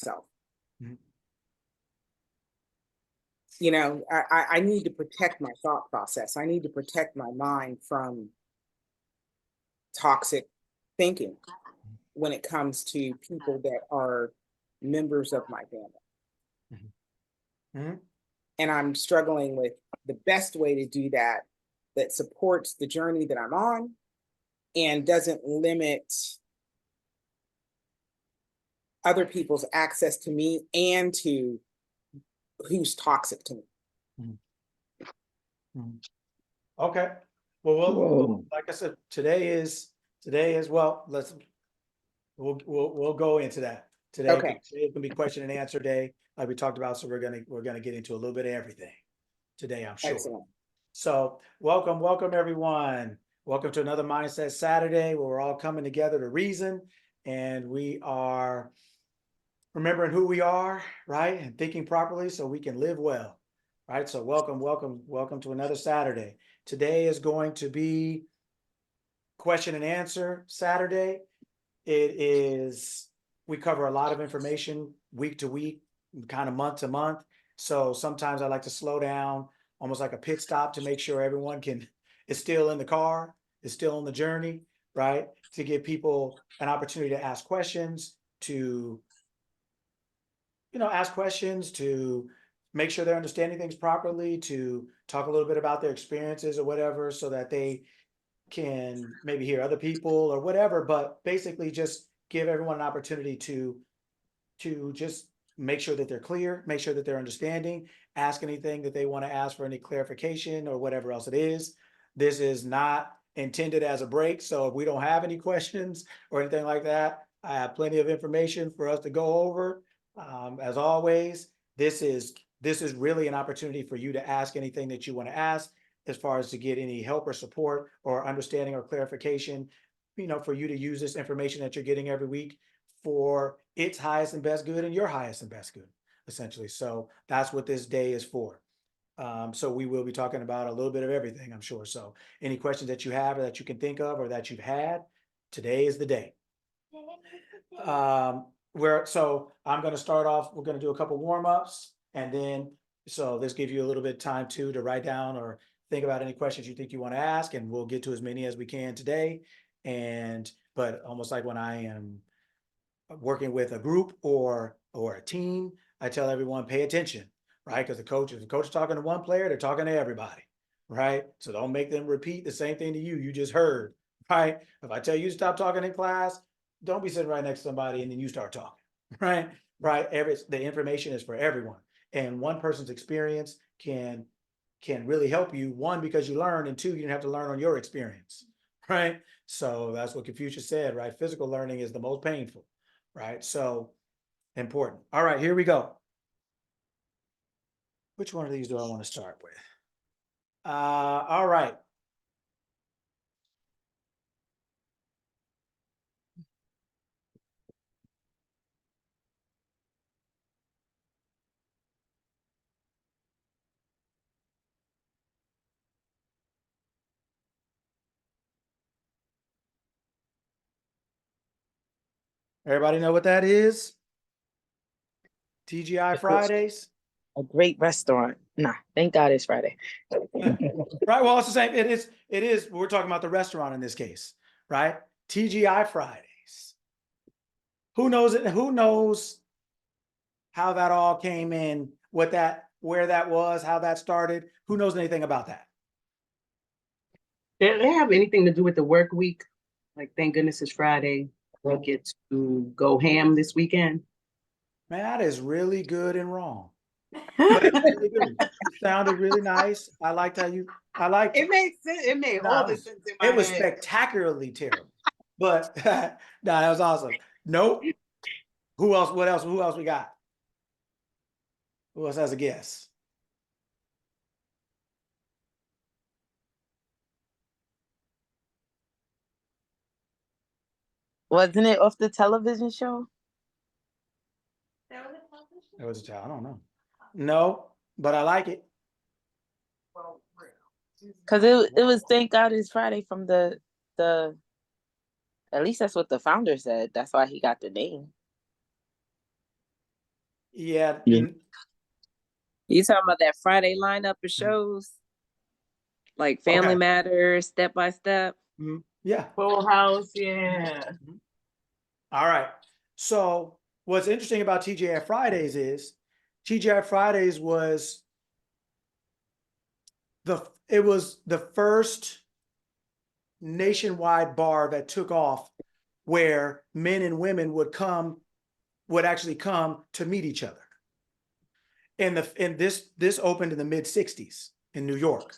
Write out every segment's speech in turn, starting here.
myself. Mhm. You know, I need to protect my thought process. I need to protect my mind from toxic thinking when it comes to people that are members of my family. Mhm. Mhm. And I'm struggling with the best way to do that, that supports the journey that I'm on and doesn't limit other people's access to me and to who's toxic to me. Mhm. Mhm. Okay. Well, Whoa. like I said, today is well. We'll go into that today. Okay. Today can be question and answer day, like we talked about. So we're gonna get into a little bit of everything today, I'm sure. Excellent. So welcome everyone. Welcome to another Mindset Saturday where we're all coming together to reason, and we are remembering who we are, right, and thinking properly so we can live well, right? So welcome to another Saturday. Today is going to be question and answer Saturday. We cover a lot of information week to week, kind of month to month. So sometimes I like to slow down, almost like a pit stop, to make sure everyone is still in the car, is still on the journey, right? To give people an opportunity to ask questions, to ask questions, to make sure they're understanding things properly, to talk a little bit about their experiences or whatever, so that they can maybe hear other people or whatever, but basically just give everyone an opportunity to just make sure that they're clear, make sure that they're understanding, ask anything that they want to ask for any clarification or whatever else it is. This is not intended as a break, so if we don't have any questions or anything like that, I have plenty of information for us to go over. As always, this is really an opportunity for you to ask anything that you want to ask, as far as to get any help or support or understanding or clarification, for you to use this information that you're getting every week for its highest and best good and your highest and best good, essentially. So that's what this day is for. So we will be talking about a little bit of everything, I'm sure. So any questions that you have or that you can think of or that you've had, today is the day. So I'm going to start off. We're going to do a couple warm-ups, and then so this gives you a little bit of time too to write down or think about any questions you think you want to ask, and we'll get to as many as we can today. But almost like when I am working with a group or a team, I tell everyone pay attention, right? Because if the coach is talking to one player, they're talking to everybody, right? So don't make them repeat the same thing to you just heard, right? If I tell you to stop talking in class, don't be sitting right next to somebody and then you start talking, right? Right. The information is for everyone, and one person's experience can really help you. One, because you learn, and two, you didn't have to learn on your experience, right? So that's what Confucius said, right? Physical learning is the most painful, right? So important. All right, here we go. Which one of these do I want to start with? All right. Everybody know what that is? TGI Fridays. A great restaurant. Nah, thank God it's Friday. Right. Well, it's the same. It is. We're talking about the restaurant in this case, right? TGI Fridays. Who knows it? Who knows how that all came in? Where that was, how that started? Who knows anything about that? Did they have anything to do with the work week? Like, thank goodness it's Friday. We'll get to go ham this weekend. Man, that is really good and wrong. But it's really good. It sounded really nice. I liked how you. I liked It made sense. It made all the sense in my It was head. spectacularly terrible, but no, that was awesome. Nope. Who else? What else? Who else we got? Who else has a guess? Wasn't it off the television show? It was a child. I don't know. No, but I like it. Because it was thank God it's Friday from the at least that's what the founder said. That's why he got the name. Yeah. Yeah. You talking about that Friday lineup of shows? Like Family Okay. Matters, Step by Step? Yeah. Full House, yeah. All right. So what's interesting about TGI Fridays is TGI Fridays was the first nationwide bar that took off where men and women would actually come to meet each other. And this opened in the mid 60s in New York.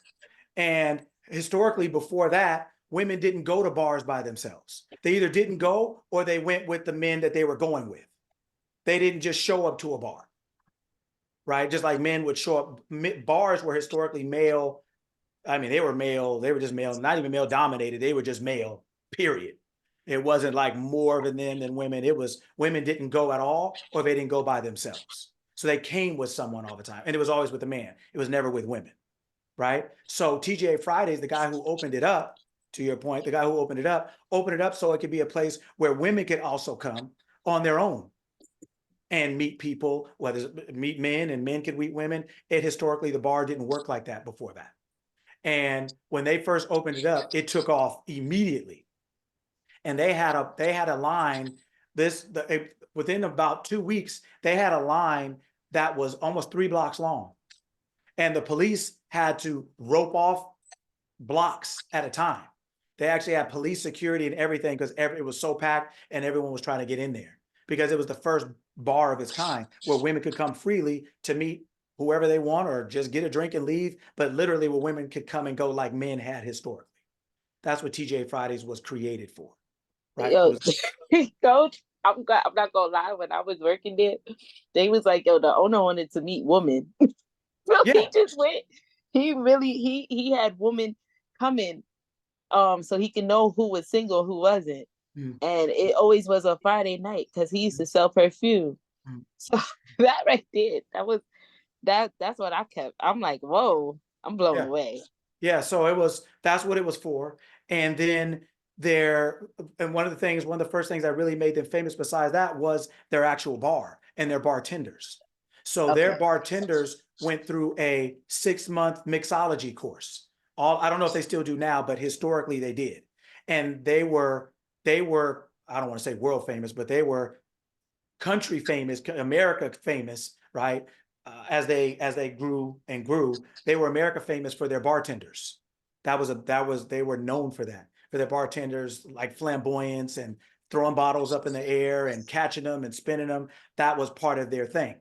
And historically before that, women didn't go to bars by themselves. They either didn't go or they went with the men that they were going with. They didn't just show up to a bar, right? Just like men would show up. Bars were historically male. I mean, they were male. They were just male, not even male dominated. They were just male, period. It wasn't like more of them than women. It was women didn't go at all or they didn't go by themselves. So they came with someone all the time. And it was always with a man. It was never with women, right? So TGA Fridays, the guy who opened it up, to your point, the guy who opened it up so it could be a place where women could also come on their own and meet people, whether meet men and men could meet women. It historically, the bar didn't work like that before that. And when they first opened it up, it took off immediately. And they had a line, within about 2 weeks, they had a line that was almost 3 blocks long. And the police had to rope off blocks at a time. They actually had police security and everything because it was so packed and everyone was trying to get in there because it was the first bar of its kind where women could come freely to meet whoever they want or just get a drink and leave, but literally where women could come and go like men had historically. That's what TJ Fridays was created for, right? Yo, coach, I'm not gonna lie, when I was working there, they was like, yo, the owner wanted to meet women. So Yeah. he just went, he had women coming so he can know who was single, who wasn't. And it always was a Friday night because he used to sell perfume. So that right there, that's what I kept. I'm like, whoa, I'm blown Yeah. away. Yeah, so that's what it was for. And then one of the first things that really made them famous besides that was their actual bar and their bartenders. So their bartenders went through a 6-month mixology course. I don't know if they still do now, but historically they did. And they were, I don't want to say world famous, but they were country famous, America famous, right? As they grew and grew, they were America famous for their bartenders. They were known for that, for their bartenders, like flamboyance and throwing bottles up in the air and catching them and spinning them. That was part of their thing,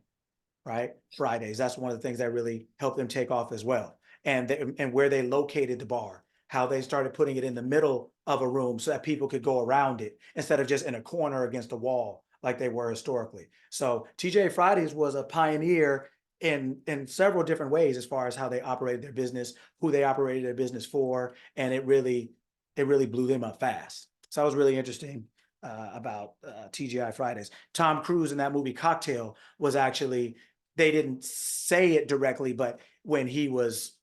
right? Fridays. That's one of the things that really helped them take off as well. And where they located the bar, how they started putting it in the middle of a room so that people could go around it instead of just in a corner against a wall like they were historically. So TJ Fridays was a pioneer in several different ways as far as how they operated their business, who they operated their business for, and it really blew them up fast. So that was really interesting about TGI Fridays. Tom Cruise in that movie Cocktail was actually, they didn't say it directly, but when he was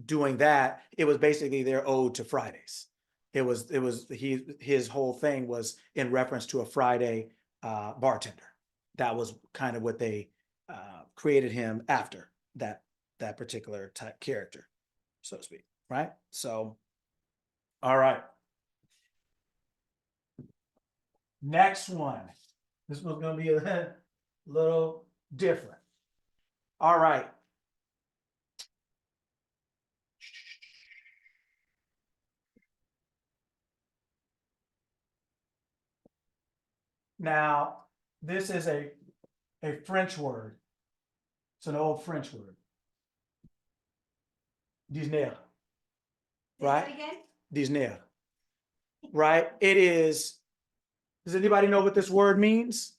doing that, it was basically their ode to Fridays. His whole thing was in reference to a Friday bartender. That was kind of what they created him after that particular type character, so to speak, right? So, all right. Next one. This one's going to be a little different. All right. Now, this is a French word. It's an old French word. Disney. Right? Disney. Right? It is. Does anybody know what this word means?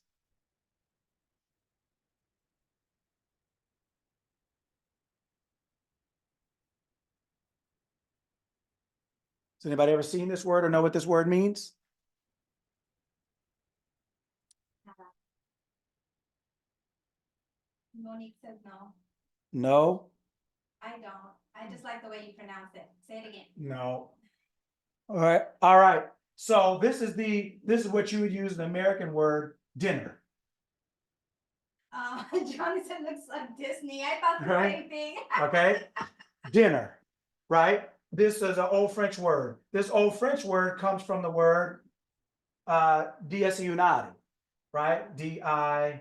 Has anybody ever seen this word or know what this word means? Monique says no. No. I don't. I just like the way you pronounce it. Say it again. No. All right. All right. So this is what you would use an American word, dinner. Jonathan looks like Disney. I thought the Right. same thing. Okay? Dinner, right? This is an old French word. This old French word comes from the word disunare, right? Disunare.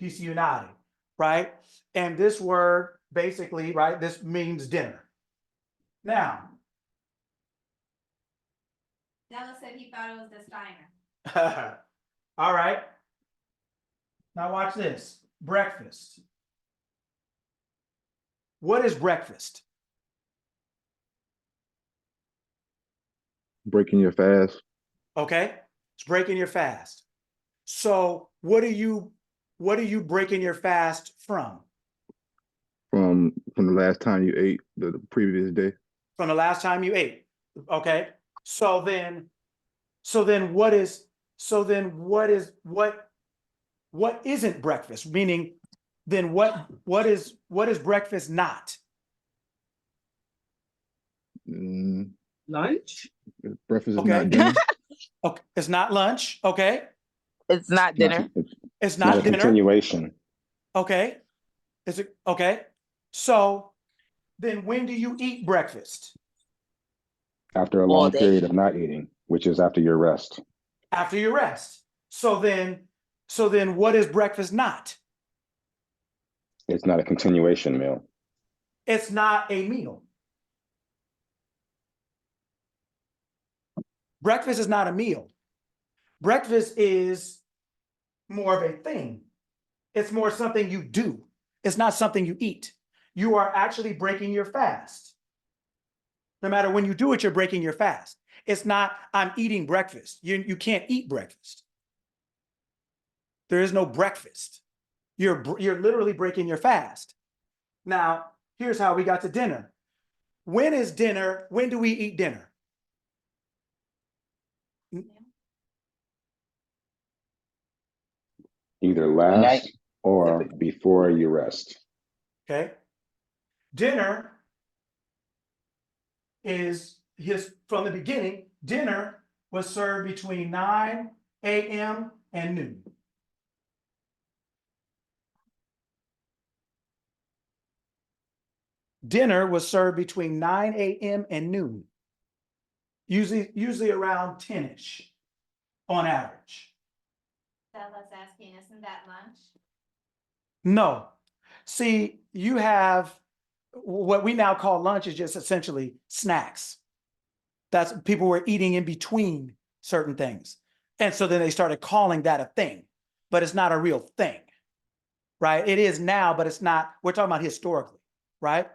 Disunare, right? And this word basically, right, this means dinner. Now, Della said he thought it was the Steiner. all right. Now watch this. Breakfast. What is breakfast? Breaking your fast Okay, it's breaking your fast. So what are you breaking your fast from? from the last time you ate the previous day. From the last time you ate. Okay. So then what isn't breakfast? Meaning then what is breakfast not? Mm, Lunch? breakfast is Okay. not dinner. Okay, it's not lunch. Okay. It's not Not, dinner. It's not not a dinner. continuation. Okay. Is it okay? So then when do you eat breakfast? After a All long day. period of not eating, which is after your rest. After your rest. So then what is breakfast not? It's not a continuation meal. It's not a meal. Breakfast is not a meal. Breakfast is more of a thing. It's more something you do. It's not something you eat. You are actually breaking your fast. No matter when you do it, you're breaking your fast. It's not, I'm eating breakfast. You can't eat breakfast. There is no breakfast. You're literally breaking your fast. Now, here's how we got to dinner. When is dinner? When do we eat dinner? Either last or before you rest. Okay. Dinner is from the beginning, dinner was served between 9 a.m. and noon. Dinner was served between 9 a.m. and noon. Usually around 10-ish on average. Della's asking, isn't that lunch? No. See, you have what we now call lunch is just essentially snacks. That's people were eating in between certain things. And so then they started calling that a thing, but it's not a real thing, right? It is now, but it's not. We're talking about historically, right?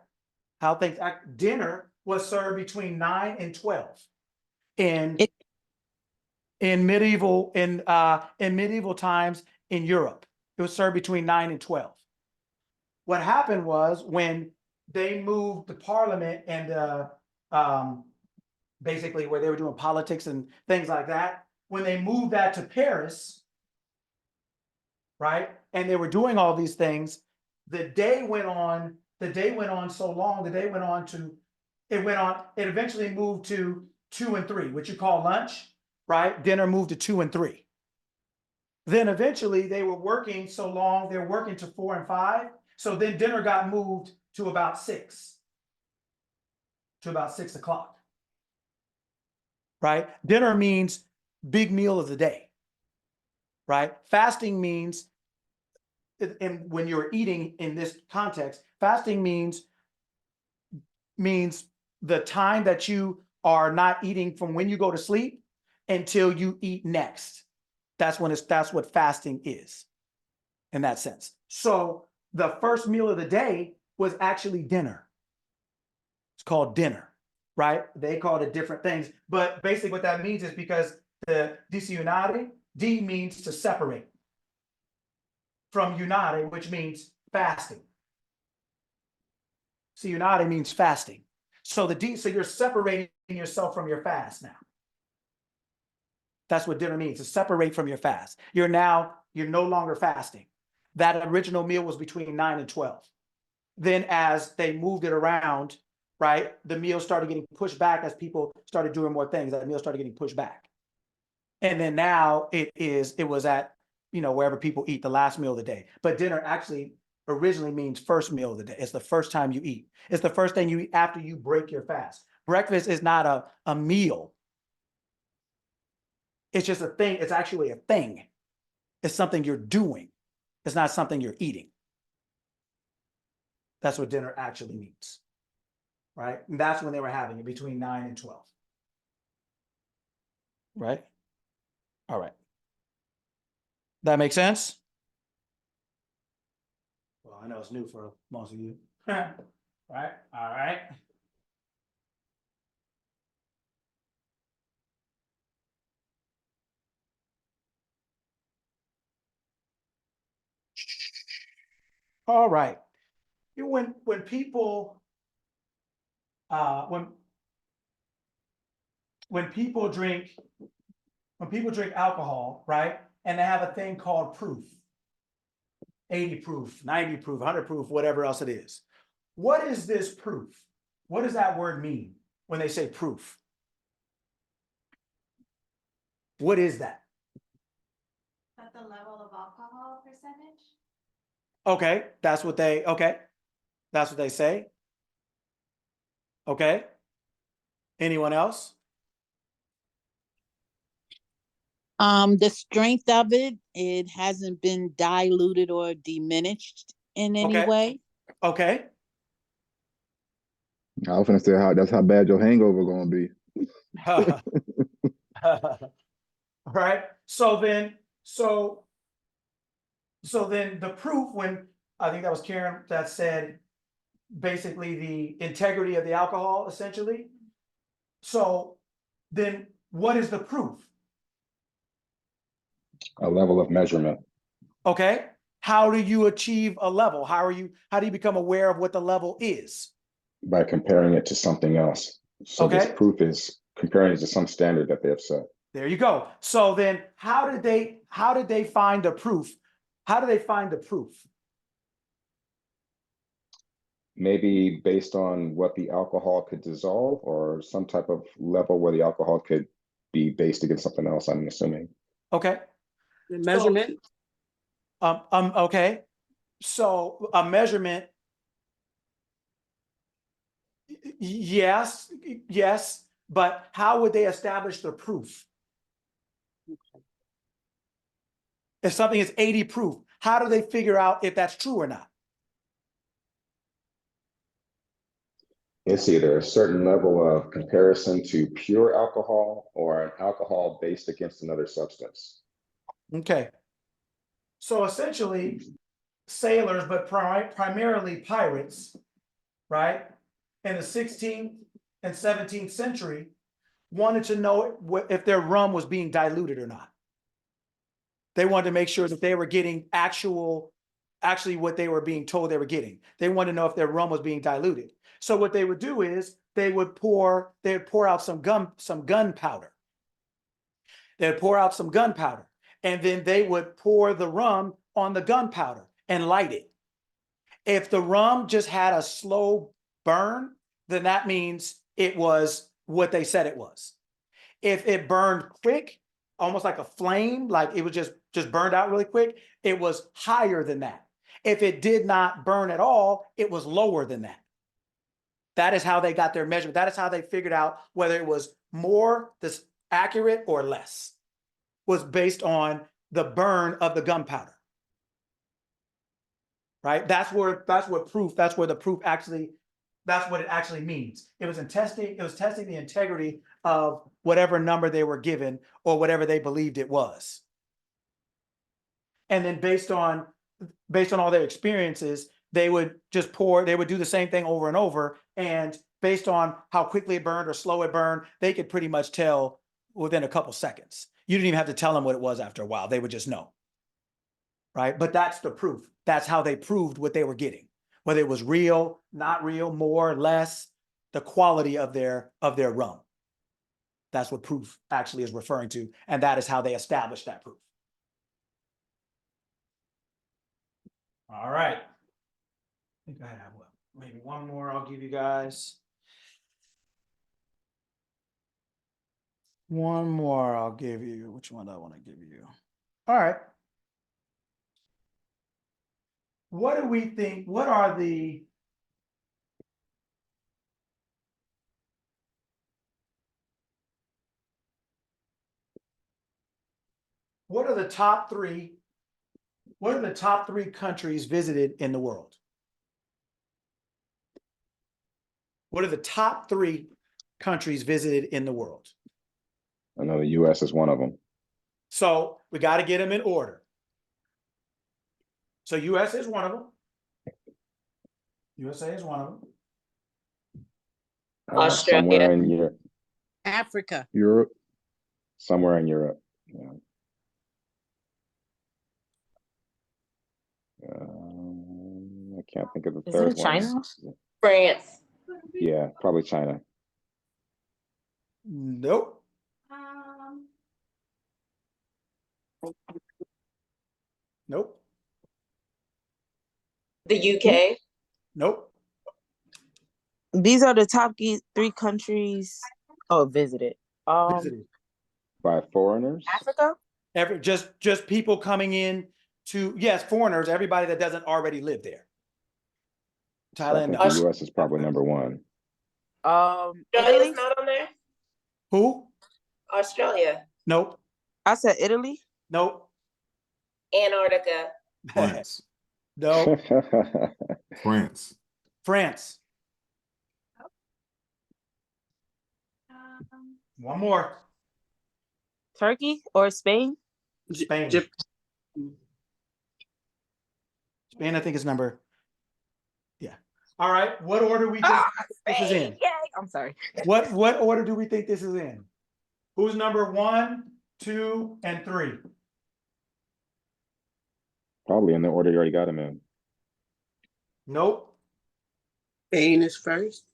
How things act. Dinner was served between 9 and 12 in medieval times in Europe. It was served between 9 and 12. What happened was when they moved the parliament and basically where they were doing politics and things like that, when they moved that to Paris, right, and they were doing all these things, the day went on so long, it eventually moved to 2 and 3, which you call lunch, right? Dinner moved to 2 and 3. Then eventually they were working so long, they're working to 4 and 5. So then dinner got moved to about 6 o'clock, right? Dinner means big meal of the day, right? Fasting means, and when you're eating in this context, fasting means the time that you are not eating from when you go to sleep until you eat next. That's what fasting is in that sense. So the first meal of the day was actually dinner. It's called dinner, right? They called it different things, but basically what that means is because the disunare, D means to separate from unare, which means fasting. So unare means fasting. So so you're separating yourself from your fast now. That's what dinner means, to separate from your fast. You're no longer fasting. That original meal was between 9 and 12. Then as they moved it around, right, the meal started getting pushed back as people started doing more things. That meal started getting pushed back. And then now it was at, wherever people eat the last meal of the day. But dinner actually originally means first meal of the day. It's the first time you eat. It's the first thing you eat after you break your fast. Breakfast is not a meal. It's just a thing. It's actually a thing. It's something you're doing. It's not something you're eating. That's what dinner actually means. Right? And that's when they were having it, between 9 and 12. Right? All right. That makes sense? Well, I know it's new for most of you. Right? All right. All right. When people when people drink alcohol, right? And they have a thing called proof. 80 proof, 90 proof, 100 proof, whatever else it is. What is this proof? What does that word mean when they say proof? What is that? At the level of alcohol percentage? Okay, that's what they say. Okay. Anyone else? The strength of it hasn't been diluted or diminished in any Okay. way. Okay. I was gonna say that's how bad your hangover gonna be. Right. So then the proof, when I think that was Karen that said basically the integrity of the alcohol, essentially. So then what is the proof? A level of measurement. Okay. How do you achieve a level? How do you become aware of what the level is? By comparing it to something else. So this Okay. proof is comparing it to some standard that they have set. There you go. So then how did they find the proof? How do they find the proof? Maybe based on what the alcohol could dissolve, or some type of level where the alcohol could be based against something else, I'm assuming. Okay. The measurement. Okay. So a measurement, yes, but how would they establish the proof? If something is 80 proof, how do they figure out if that's true or not? It's either a certain level of comparison to pure alcohol or an alcohol based against another substance. Okay. So essentially, sailors, but primarily pirates, right, in the 16th and 17th century, wanted to know if their rum was being diluted or not. They wanted to make sure that they were getting actually what they were being told they were getting. They wanted to know if their rum was being diluted. So what they would do is they would pour out some gunpowder. They'd pour out some gunpowder, and then they would pour the rum on the gunpowder and light it. If the rum just had a slow burn, then that means it was what they said it was. If it burned quick, almost like a flame, like it was just burned out really quick, it was higher than that. If it did not burn at all, it was lower than that. That is how they got their measurement. That is how they figured out whether it was more this accurate or less, was based on the burn of the gunpowder. Right? That's where the proof actually, that's what it actually means. It was testing the integrity of whatever number they were given or whatever they believed it was. And then based on all their experiences, they would do the same thing over and over. And based on how quickly it burned or slow it burned, they could pretty much tell within a couple seconds. You didn't even have to tell them what it was after a while. They would just know. Right? But that's the proof. That's how they proved what they were getting. Whether it was real, not real, more, less, the quality of their rum. That's what proof actually is referring to. And that is how they established that proof. All right. I think I have maybe one more I'll give you guys. One more I'll give you. Which one do I want to give you? All right. What do we think? What are the top three? What are the top 3 countries visited in the world? What are the top 3 countries visited in the world? I know the US is one of them. So we got to get them in order. So US is one of them. USA is one of them. Australia. Somewhere in Europe. Africa. Europe. Somewhere in Europe. Yeah. I can't think of the Is third it one. China? France. Yeah, probably China. Nope. Nope. The UK. Nope. These are the top 3 countries. Oh, visited. Visited. By foreigners? Africa. Just people coming in to, yes, foreigners, everybody that doesn't already live there. So I Thailand, think no. the US is probably number 1. Australia's Italy. not on there. Who? Australia. Nope. I said Italy. Nope. Antarctica. France. No. France. France. One more. Turkey or Spain. Spain. Spain, I think is number. Yeah. All right. What order we think this is in? Yay. I'm sorry. What order do we think this is in? Who's number 1, 2, and 3? Probably in the order you already got them in. Nope. Spain is first.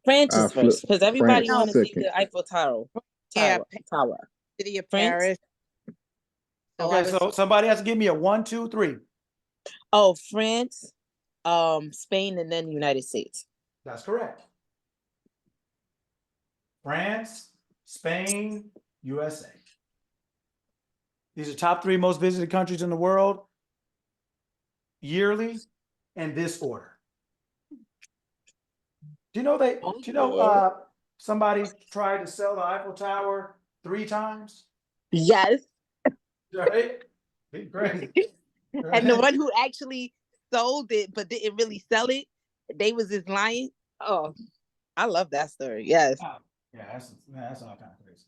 France is flip first because everybody France want to see second. the Eiffel Tower. Yeah, Tower. City of France? Paris. Okay, so somebody has to give me a 1, 2, 3. Oh, France, Spain, and then United States. That's correct. France, Spain, USA. These are top 3 most visited countries in the world yearly in this order. Do you know somebody tried to sell the Eiffel Tower 3 times? Yes. Right? Great. And the one who actually sold it but didn't really sell it, they was just lying. Oh, I love that story. Yes. Yeah, that's all kind of crazy.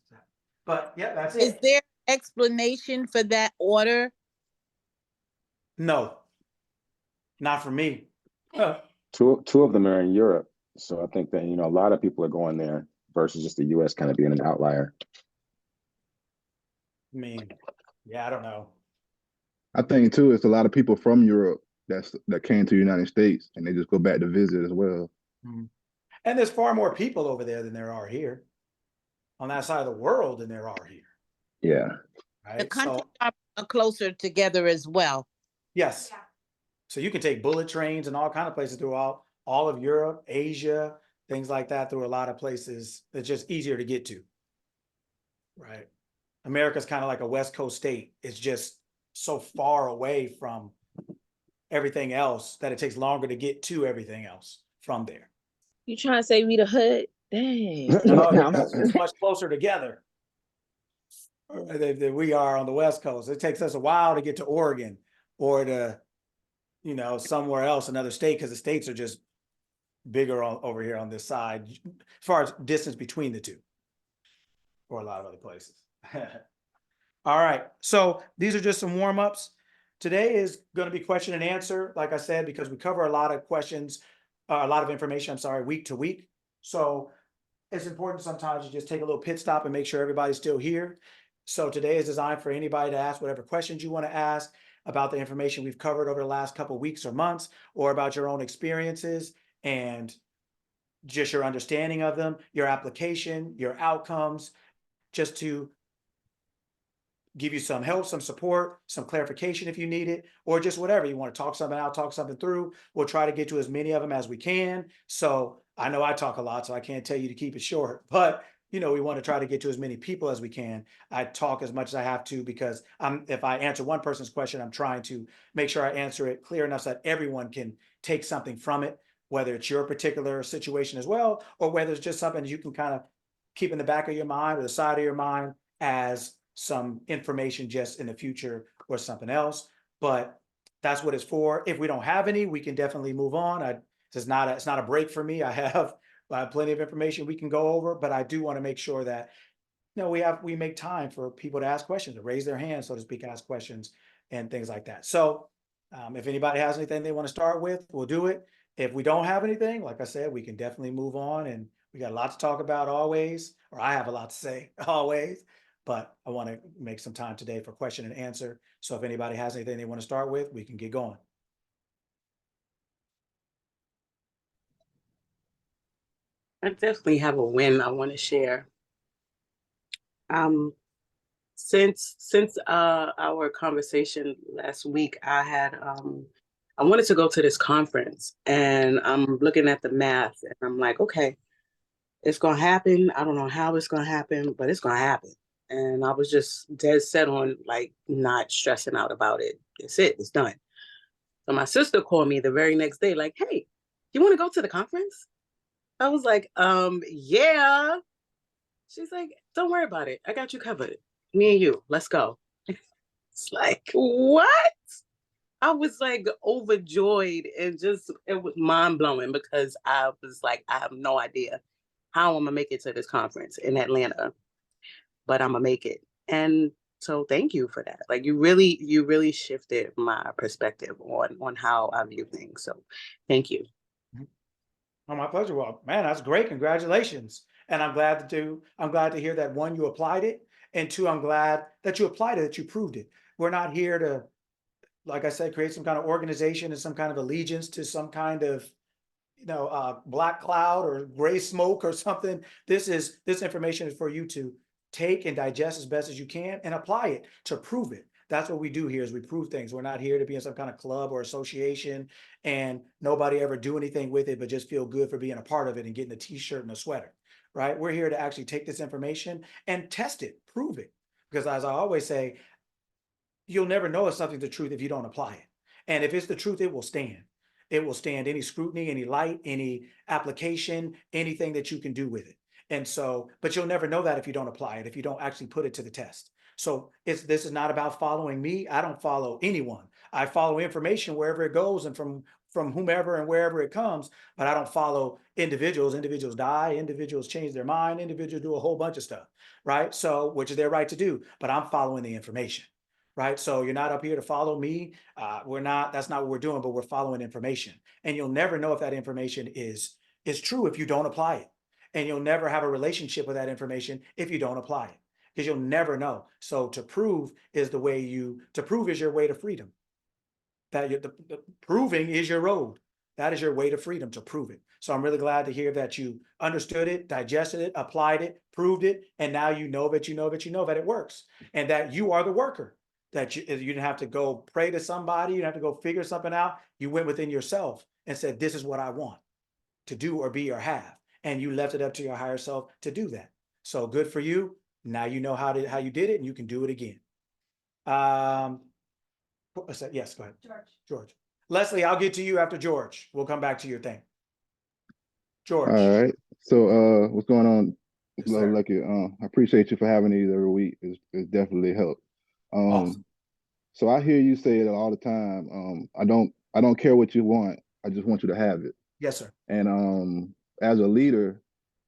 But yeah, that's Is it. there explanation for that order? No, not for me. Two of them are in Europe. So I think that, a lot of people are going there versus just the US kind of being an outlier. I mean, yeah, I don't know. I think too, it's a lot of people from Europe that came to the United States and they just go back to visit as well. And there's far more people over there than there are here. On that side of the world than there are here. Yeah. Right? The countries are closer together as well. Yes. Yeah. So you can take bullet trains and all kind of places throughout all of Europe, Asia, things like that, through a lot of places. It's just easier to get to. Right. America's kind of like a West Coast state. It's just so far away from everything else that it takes longer to get to everything else from there. You trying to say we the hood? Dang. No, because it's much closer together than we are on the West Coast. It takes us a while to get to Oregon or to, somewhere else, another state, because the states are just bigger over here on this side, as far as distance between the two, or a lot of other places. All right, so these are just some warm-ups. Today is going to be question and answer, like I said, because we cover a lot of questions, a lot of information, week to week. So it's important sometimes to just take a little pit stop and make sure everybody's still here. So today is designed for anybody to ask whatever questions you want to ask about the information we've covered over the last couple of weeks or months, or about your own experiences and just your understanding of them, your application, your outcomes, just to give you some help, some support, some clarification if you need it, or just whatever. You want to talk something out, talk something through. We'll try to get to as many of them as we can. So I know I talk a lot, so I can't tell you to keep it short, but you know, we want to try to get to as many people as we can. I talk as much as I have to because if I answer one person's question, I'm trying to make sure I answer it clear enough so that everyone can take something from it, whether it's your particular situation as well, or whether it's just something you can kind of keep in the back of your mind or the side of your mind as some information just in the future or something else. But that's what it's for. If we don't have any, we can definitely move on. It's not a break for me. I have plenty of information we can go over, but I do want to make sure that we make time for people to ask questions, to raise their hands, so to speak, ask questions and things like that. So if anybody has anything they want to start with, we'll do it. If we don't have anything, like I said, we can definitely move on, and we got a lot to talk about always, or I have a lot to say always, but I want to make some time today for question and answer. So if anybody has anything they want to start with, we can get going. I definitely have a win I want to share. Since our conversation last week, I wanted to go to this conference, and I'm looking at the math, and I'm like, okay, it's gonna happen. I don't know how it's gonna happen, but it's gonna happen. And I was just dead set on like not stressing out about it. It's done. So my sister called me the very next day, like, hey, you want to go to the conference? I was like, yeah. She's like, don't worry about it. I got you covered. Me and you, let's go. It's like, what? I was like overjoyed, and just it was mind blowing because I was like, I have no idea how I'm gonna make it to this conference in Atlanta, but I'm gonna make it. And so thank you for that. Like you really shifted my perspective on how I view things. So thank you. Oh, my pleasure. Well, man, that's great. Congratulations. And I'm glad to hear that, one, you applied it, and two, I'm glad that you applied it, that you proved it. We're not here to, like I said, create some kind of organization and some kind of allegiance to some kind of, black cloud or gray smoke or something. This information is for you to take and digest as best as you can and apply it to prove it. That's what we do here, is we prove things. We're not here to be in some kind of club or association and nobody ever do anything with it, but just feel good for being a part of it and getting a t-shirt and a sweater, right? We're here to actually take this information and test it, prove it. Because as I always say, you'll never know if something's the truth if you don't apply it. And if it's the truth, it will stand. It will stand any scrutiny, any light, any application, anything that you can do with it. And so, but you'll never know that if you don't apply it, if you don't actually put it to the test. So this is not about following me. I don't follow anyone. I follow information wherever it goes and from whomever and wherever it comes, but I don't follow individuals. Individuals die, individuals change their mind, individuals do a whole bunch of stuff, right? So, which is their right to do, but I'm following the information. Right. So you're not up here to follow me. That's not what we're doing, but we're following information. And you'll never know if that information is true if you don't apply it. And you'll never have a relationship with that information if you don't apply it, because you'll never know. So to prove is your way to freedom. The proving is your road. That is your way to freedom, to prove it. So I'm really glad to hear that you understood it, digested it, applied it, proved it, and now you know that it works, and that you are the worker. That you didn't have to go pray to somebody, you didn't have to go figure something out. You went within yourself and said, this is what I want to do or be or have. And you left it up to your higher self to do that. So good for you. Now you know how you did it, and you can do it again. Yes, go ahead. George. Leslie, I'll get to you after George. We'll come back to your thing. George. All right. So what's going on? Yes, sir. Lucky. I appreciate you for having these every week. It's definitely helped. Awesome. So I hear you say it all the time. I don't care what you want. I just want you to have it. Yes, sir. And as a leader,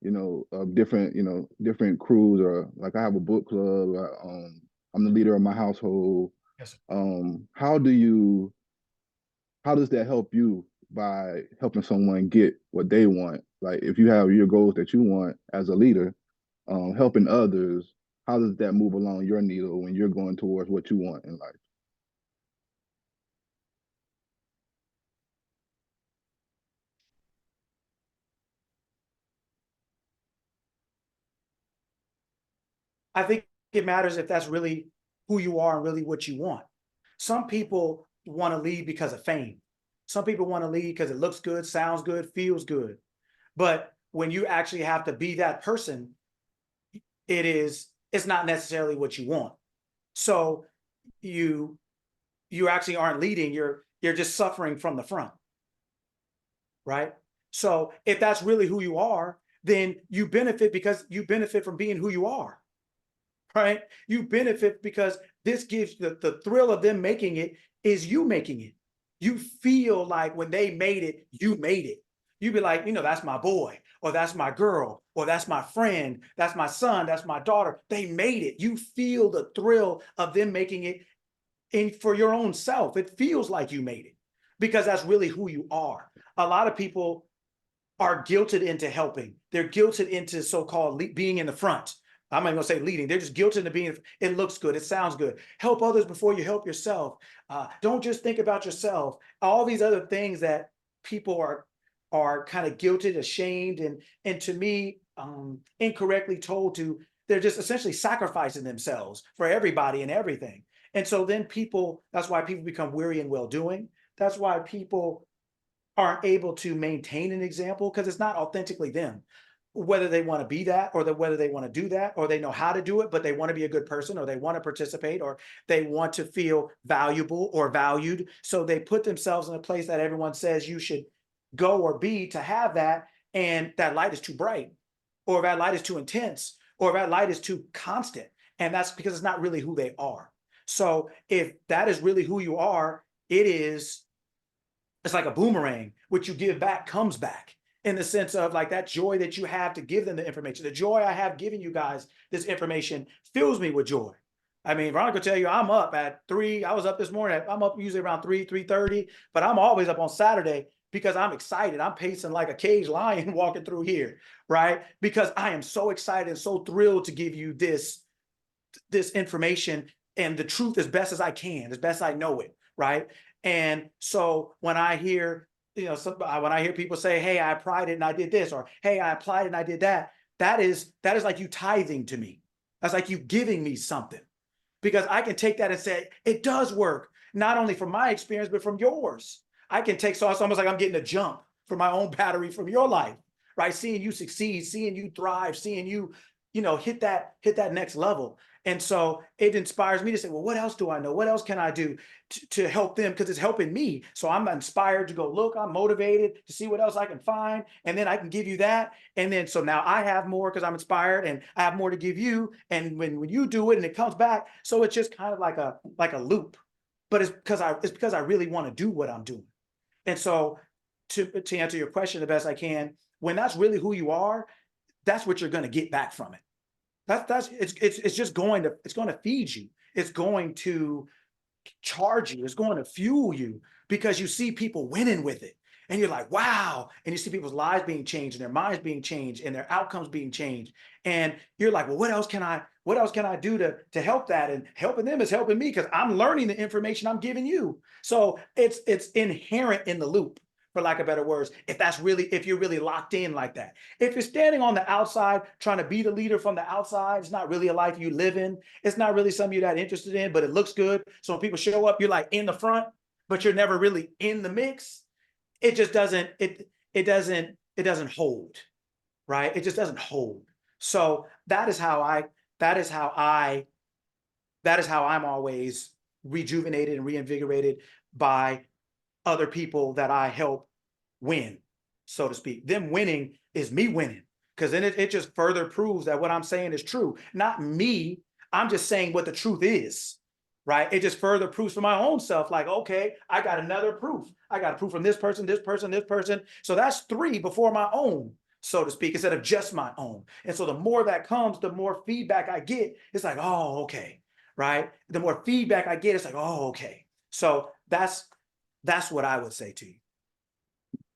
of different crews, or like I have a book club. I'm the leader of my household. Yes, sir. How does that help you by helping someone get what they want? Like if you have your goals that you want as a leader, helping others, how does that move along your needle when you're going towards what you want in life? I think it matters if that's really who you are and really what you want. Some people want to lead because of fame. Some people want to lead because it looks good, sounds good, feels good. But when you actually have to be that person, it's not necessarily what you want. So you actually aren't leading, you're just suffering from the front, right? So if that's really who you are, then you benefit because you benefit from being who you are, right? You benefit because this gives the thrill of them making it is you making it. You feel like when they made it, you made it. You'd be like, that's my boy, or that's my girl, or that's my friend, that's my son, that's my daughter. They made it. You feel the thrill of them making it. And for your own self, it feels like you made it because that's really who you are. A lot of people are guilted into helping. They're guilted into so-called being in the front. I'm not even gonna say leading. They're just guilted into being, it looks good, it sounds good. Help others before you help yourself. Don't just think about yourself. All these other things that people are kind of guilted, ashamed, and to me, incorrectly told to, they're just essentially sacrificing themselves for everybody and everything. And so then that's why people become weary in well-doing. That's why people aren't able to maintain an example because it's not authentically them. Whether they want to be that, or whether they want to do that, or they know how to do it, but they want to be a good person, or they want to participate, or they want to feel valuable or valued. So they put themselves in a place that everyone says you should go or be to have that. And that light is too bright, or that light is too intense, or that light is too constant. And that's because it's not really who they are. So if that is really who you are, it's like a boomerang. What you give back comes back, in the sense of like that joy that you have to give them the information. The joy I have giving you guys this information fills me with joy. I mean, Veronica will tell you I'm up at 3. I was up this morning. I'm up usually around 3:30, but I'm always up on Saturday because I'm excited. I'm pacing like a caged lion walking through here, right? Because I am so excited and so thrilled to give you this information and the truth as best as I can, as best I know it, right? And so when I hear, when I hear people say, hey, I applied it and I did this, or hey, I applied it and I did that, that is like you tithing to me. That's like you giving me something, because I can take that and say, it does work, not only from my experience, but from yours. I can take, so it's almost like I'm getting a jump for my own battery from your life, right? Seeing you succeed, seeing you thrive, seeing you, hit that next level. And so it inspires me to say, well, what else do I know? What else can I do to help them? Because it's helping me. So I'm inspired to go look, I'm motivated to see what else I can find. And then I can give you that. And then, so now I have more because I'm inspired and I have more to give you. And when you do it and it comes back, so it's just kind of like a loop, but it's because I really want to do what I'm doing. And so to answer your question the best I can, when that's really who you are, that's what you're going to get back from it. It's just going to feed you. It's going to charge you. It's going to fuel you because you see people winning with it. And you're like, wow. And you see people's lives being changed and their minds being changed and their outcomes being changed. And you're like, well, what else can I do to help that? And helping them is helping me because I'm learning the information I'm giving you. So it's inherent in the loop, for lack of better words, if you're really locked in like that. If you're standing on the outside trying to be the leader from the outside, it's not really a life you live in. It's not really something you're that interested in, but it looks good. So when people show up, you're like in the front, but you're never really in the mix. It just doesn't, it doesn't hold, right? It just doesn't hold. So that is how I'm always rejuvenated and reinvigorated by other people that I help win, so to speak. Them winning is me winning, because then it just further proves that what I'm saying is true. Not me, I'm just saying what the truth is, right? It just further proves for my own self, like, okay, I got another proof. I got a proof from this person, this person, this person. So that's 3 before my own, so to speak, instead of just my own. And so the more that comes, the more feedback I get. It's like, oh, okay, right? The more feedback I get, it's like, oh, okay. So that's what I would say to you.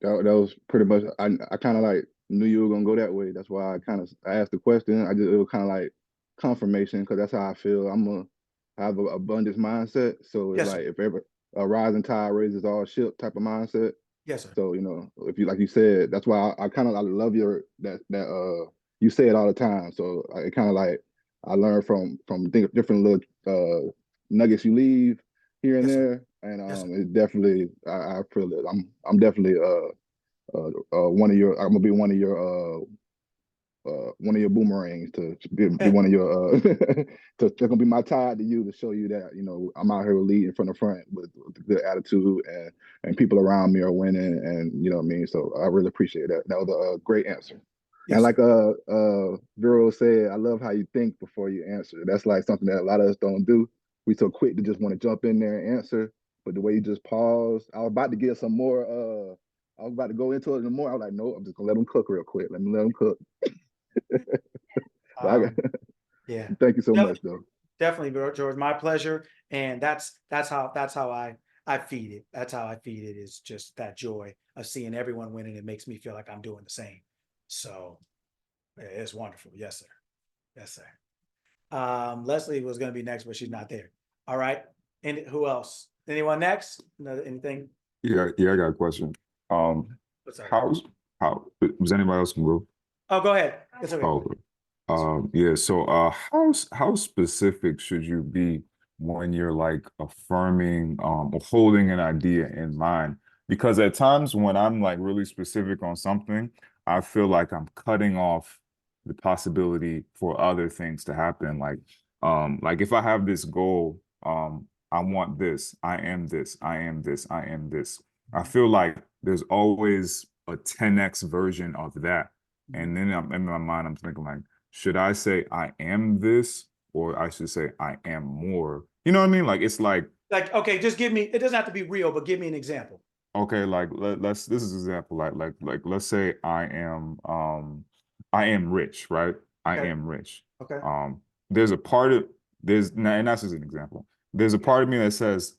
That was pretty much, I kind of like knew you were gonna go that way. That's why I asked the question. It was kind of like confirmation, because that's how I feel. I have an abundance mindset. So it's Yes, like sir. if ever a rising tide raises all ship type of mindset. Yes, sir. So, if you, like you said, that's why I kind of, I love you say it all the time. So it kind of like, I learned from different little nuggets you leave here and Yes, sir. there. And Yes, sir. it definitely, I feel it. I'm definitely one of your, I'm gonna be one of your one of your boomerangs to be one of your they're gonna be my tide to you to show you that, you know, I'm out here leading from the front with a good attitude, and people around me are winning, and you know what I mean. So I really appreciate that. That was a great answer. Yes, and like Vero said, I love how you think before you answer. That's like something that a lot of us don't do. We so quick to just want to jump in there and answer, but the way you just pause, I was about to get some more. I was about to go into it more. I was like, no, I'm just gonna let them cook real quick. Let me let them cook. Yeah. Thank you so much, though. Definitely, George. My pleasure. And that's how I feed it. That's how I feed it, is just that joy of seeing everyone winning. It makes me feel like I'm doing the same. So it's wonderful. Yes, sir. Yes, sir. Leslie was going to be next, but she's not there. All right. And who else? Anyone next? Anything? Yeah, I got a question. What's up? How was anybody else can go? Oh, go ahead. It's okay. Oh, yeah. So, how specific should you be when you're like affirming, or holding an idea in mind? Because at times when I'm like really specific on something, I feel like I'm cutting off the possibility for other things to happen. Like if I have this goal, I want this, I am this, I am this, I am this. I feel like there's always a 10x version of that. And then in my mind, I'm thinking like, should I say I am this, or I should say I am more? You know what I mean? Like it's like, okay, just give me, it doesn't have to be real, but give me an example. okay, like let's this is an example. Like let's say I am rich, right? I am rich. Okay. There's a part of and that's just an example. There's a part of me that says,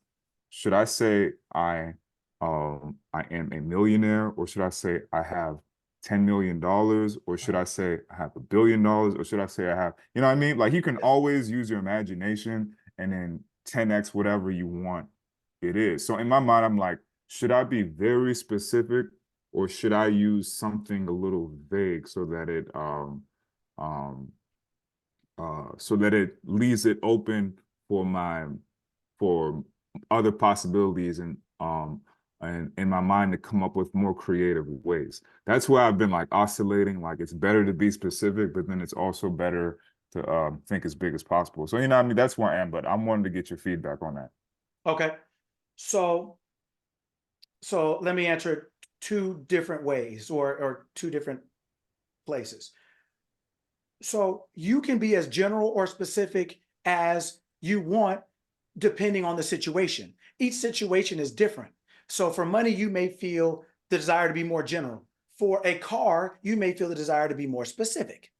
should I say I am a millionaire, or should I say I have $10 million, or should I say I have $1 billion, or should I say I have, you know what I mean? Like you can always use your imagination and then 10x whatever you want it is. So in my mind, I'm like, should I be very specific, or should I use something a little vague so that it leaves it open for other possibilities, and in my mind to come up with more creative ways. That's where I've been like oscillating. Like it's better to be specific, but then it's also better to think as big as possible. So you know what I mean? That's where I am, but I'm wanting to get your feedback on that. Okay. So let me answer it two different ways, or two different places. So you can be as general or specific as you want, depending on the situation. Each situation is different. So for money, you may feel the desire to be more general. For a car, you may feel the desire to be more specific,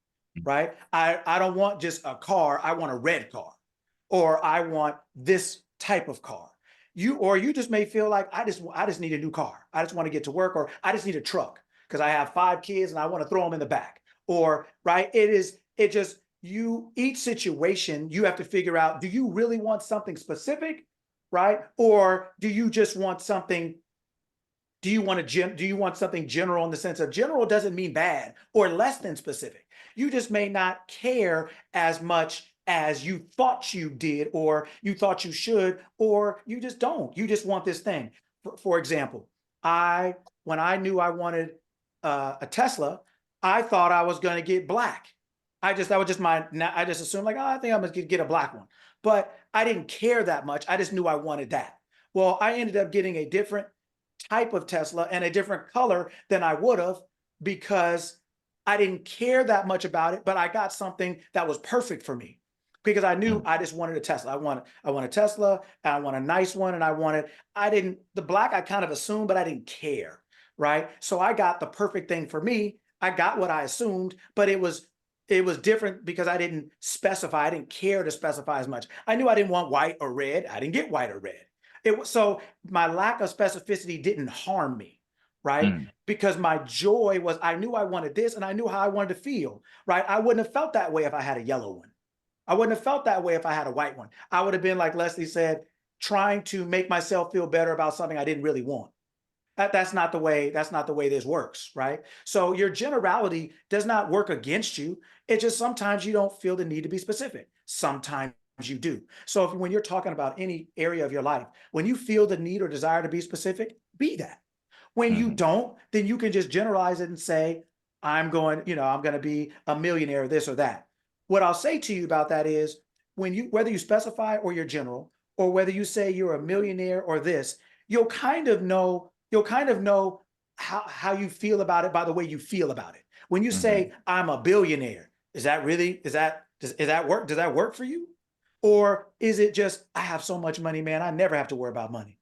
right? I don't want just a car. I want a red car, or I want this type of car. You just may feel like I just need a new car. I just want to get to work, or I just need a truck because I have 5 kids and I want to throw them in the back. Or right, each situation you have to figure out, do you really want something specific, right? Or do you just want something, do you want something general, in the sense of general doesn't mean bad or less than specific. You just may not care as much as you thought you did, or you thought you should, or you just don't. You just want this thing. For example, when I knew I wanted a Tesla, I thought I was going to get black. I just assumed like, oh, I think I'm going to get a black one. But I didn't care that much. I just knew I wanted that. Well, I ended up getting a different type of Tesla and a different color than I would have, because I didn't care that much about it, but I got something that was perfect for me, because I knew I just wanted a Tesla. I want a Tesla, and I want a nice one. And the black I kind of assumed, but I didn't care, right? So I got the perfect thing for me. I got what I assumed, but it was different because I didn't specify. I didn't care to specify as much. I knew I didn't want white or red. I didn't get white or red. So my lack of specificity didn't harm me, right? Because my joy was, I knew I wanted this, and I knew how I wanted to feel, right? I wouldn't have felt that way if I had a yellow one. I wouldn't have felt that way if I had a white one. I would have been, like Leslie said, trying to make myself feel better about something I didn't really want. That's not the way this works, right? So your generality does not work against you. It's just sometimes you don't feel the need to be specific. Sometimes you do. So when you're talking about any area of your life, when you feel the need or desire to be specific, be that. When you don't, then you can just generalize it and say, I'm going to be a millionaire, this or that. What I'll say to you about that is whether you specify or you're general, or whether you say you're a millionaire or this, you'll kind of know how you feel about it by the way you feel about it. When you say I'm a billionaire, does that work? Does that work for you? Or is it just, I have so much money, man, I never have to worry about money.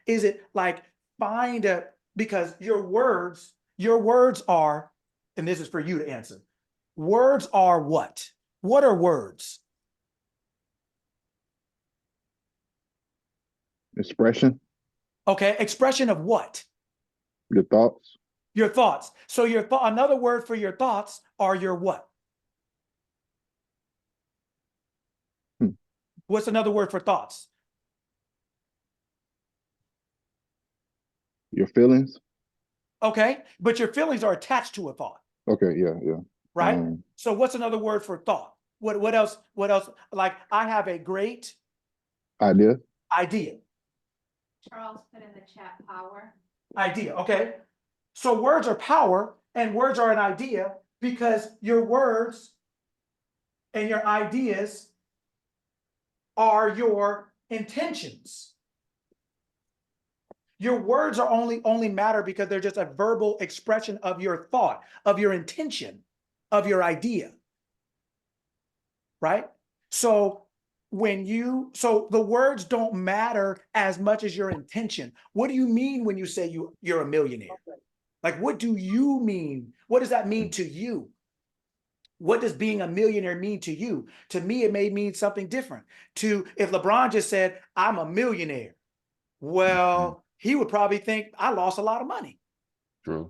Is it like because your words are, and this is for you to answer. Words are what? What are words? Expression. Okay, expression of what? Your thoughts. Your thoughts. So another word for your thoughts are your what? What's another word for thoughts? Your feelings. Okay, but your feelings are attached to a thought. Okay, yeah. Right? So what's another word for thought? What else? Like, I have a great idea. Charles put in the chat power. Idea, okay. So words are power and words are an idea because your words and your ideas are your intentions. Your words are only matter because they're just a verbal expression of your thought, of your intention, of your idea. Right? So the words don't matter as much as your intention. What do you mean when you say you're a millionaire? Like, what do you mean? What does that mean to you? What does being a millionaire mean to you? To me, it may mean something different. If LeBron just said, I'm a millionaire, well, he would probably think I lost a lot of money. True.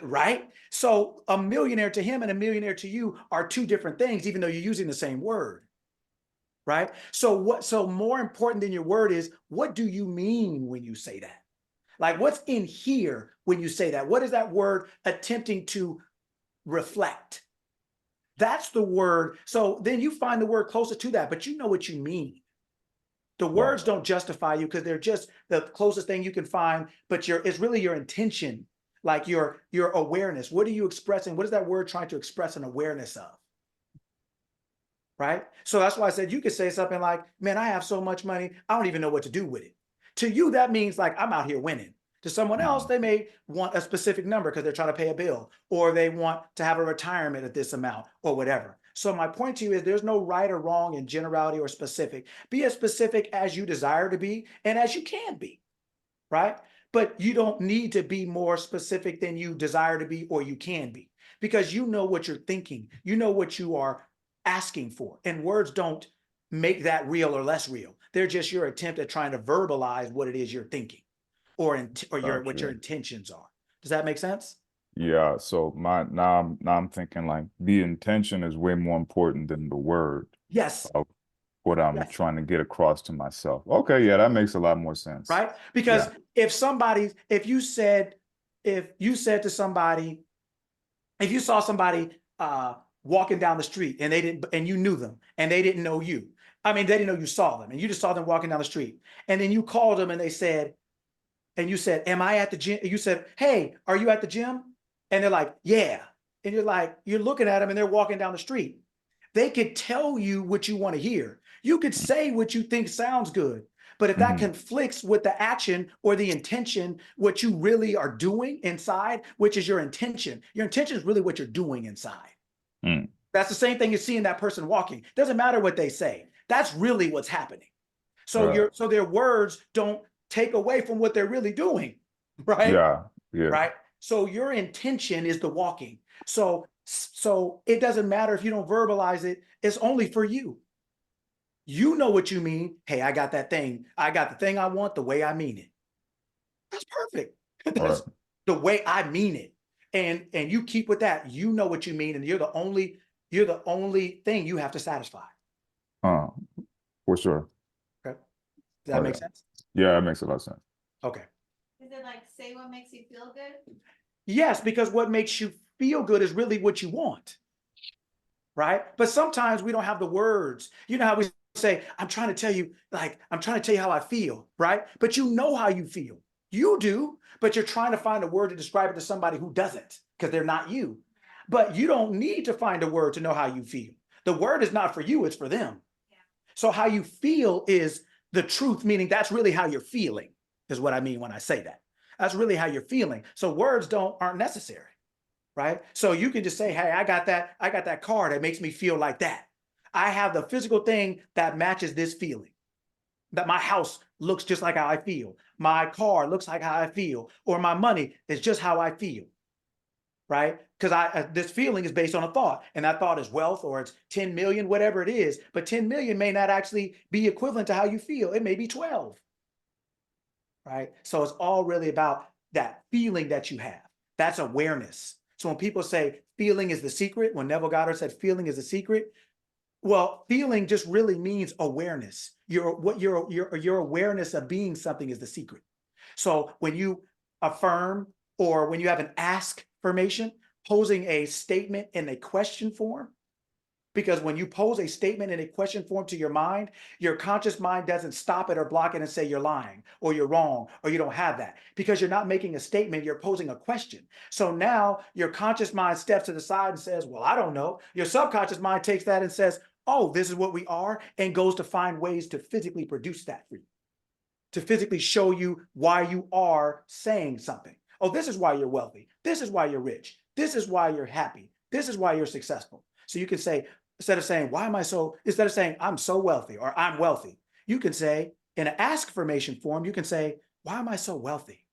Right? So a millionaire to him and a millionaire to you are two different things, even though you're using the same word. Right? So more important than your word is, what do you mean when you say that? Like, what's in here when you say that? What is that word attempting to reflect? That's the word. So then you find the word closer to that, but you know what you mean. The words don't justify you because they're just the closest thing you can find, but it's really your intention, like your awareness. What are you expressing? What is that word trying to express an awareness of? Right? So that's why I said you could say something like, man, I have so much money, I don't even know what to do with it. To you, that means like, I'm out here winning. To someone else, they may want a specific number because they're trying to pay a bill, or they want to have a retirement at this amount or whatever. So my point to you is there's no right or wrong in generality or specific. Be as specific as you desire to be and as you can be, right? But you don't need to be more specific than you desire to be or you can be, because you know what you're thinking. You know what you are asking for. And words don't make that real or less real. They're just your attempt at trying to verbalize what it is you're thinking or what your intentions are. Does that make sense? Yeah. So now I'm thinking like the intention is way more important than the word. Yes. Of what I'm trying to get across to myself. Okay. Yeah. That makes a lot more sense. Right? Because if you saw somebody walking down the street and you knew them and they didn't know you. I mean, they didn't know you saw them and you just saw them walking down the street. And then you called them and you said, am I at the gym? You said, hey, are you at the gym? And they're like, yeah. And you're looking at them and they're walking down the street. They could tell you what you want to hear. You could say what you think sounds good. But if that conflicts with the action or the intention, what you really are doing inside, which is your intention is really what you're doing inside. That's the same thing you see in that person walking. Doesn't matter what they say. That's really what's happening. So so their words don't take away from what they're really doing, right? Yeah. Right. So your intention is the walking. So it doesn't matter if you don't verbalize it. It's only for you. You know what you mean. Hey, I got that thing. I got the thing I want the way I mean it. That's perfect. That's the way I mean it. And you keep with that. You know what you mean, and you're the only thing you have to satisfy. For sure. Okay. Does that make sense? Yeah, that makes a lot of sense. Okay. Is it like say what makes you feel good? Yes, because what makes you feel good is really what you want. Right? But sometimes we don't have the words. You know how we say, I'm trying to tell you how I feel, right? But you know how you feel. You do, but you're trying to find a word to describe it to somebody who doesn't, because they're not you. But you don't need to find a word to know how you feel. The word is not for you, it's for them. Yeah. So how you feel is the truth, meaning that's really how you're feeling, is what I mean when I say that. That's really how you're feeling. So words aren't necessary, right? So you can just say, hey, I got that car that makes me feel like that. I have the physical thing that matches this feeling. That my house looks just like how I feel. My car looks like how I feel, or my money is just how I feel, right? Because this feeling is based on a thought, and that thought is wealth, or it's 10 million, whatever it is. But 10 million may not actually be equivalent to how you feel. It may be 12, right? So it's all really about that feeling that you have. That's awareness. So when people say feeling is the secret, when Neville Goddard said feeling is the secret, well, feeling just really means awareness. Your awareness of being something is the secret. So when you affirm, or when you have an ask formation, posing a statement in a question form, because when you pose a statement in a question form to your mind, your conscious mind doesn't stop it or block it and say you're lying or you're wrong or you don't have that, because you're not making a statement, you're posing a question. So now your conscious mind steps to the side and says, well, I don't know. Your subconscious mind takes that and says, oh, this is what we are, and goes to find ways to physically produce that for you, to physically show you why you are saying something. Oh, this is why you're wealthy. This is why you're rich. This is why you're happy. This is why you're successful. So you can say, instead of saying, instead of saying, I'm so wealthy or I'm wealthy, you can say, in an ask formation form, you can say, why am I so wealthy?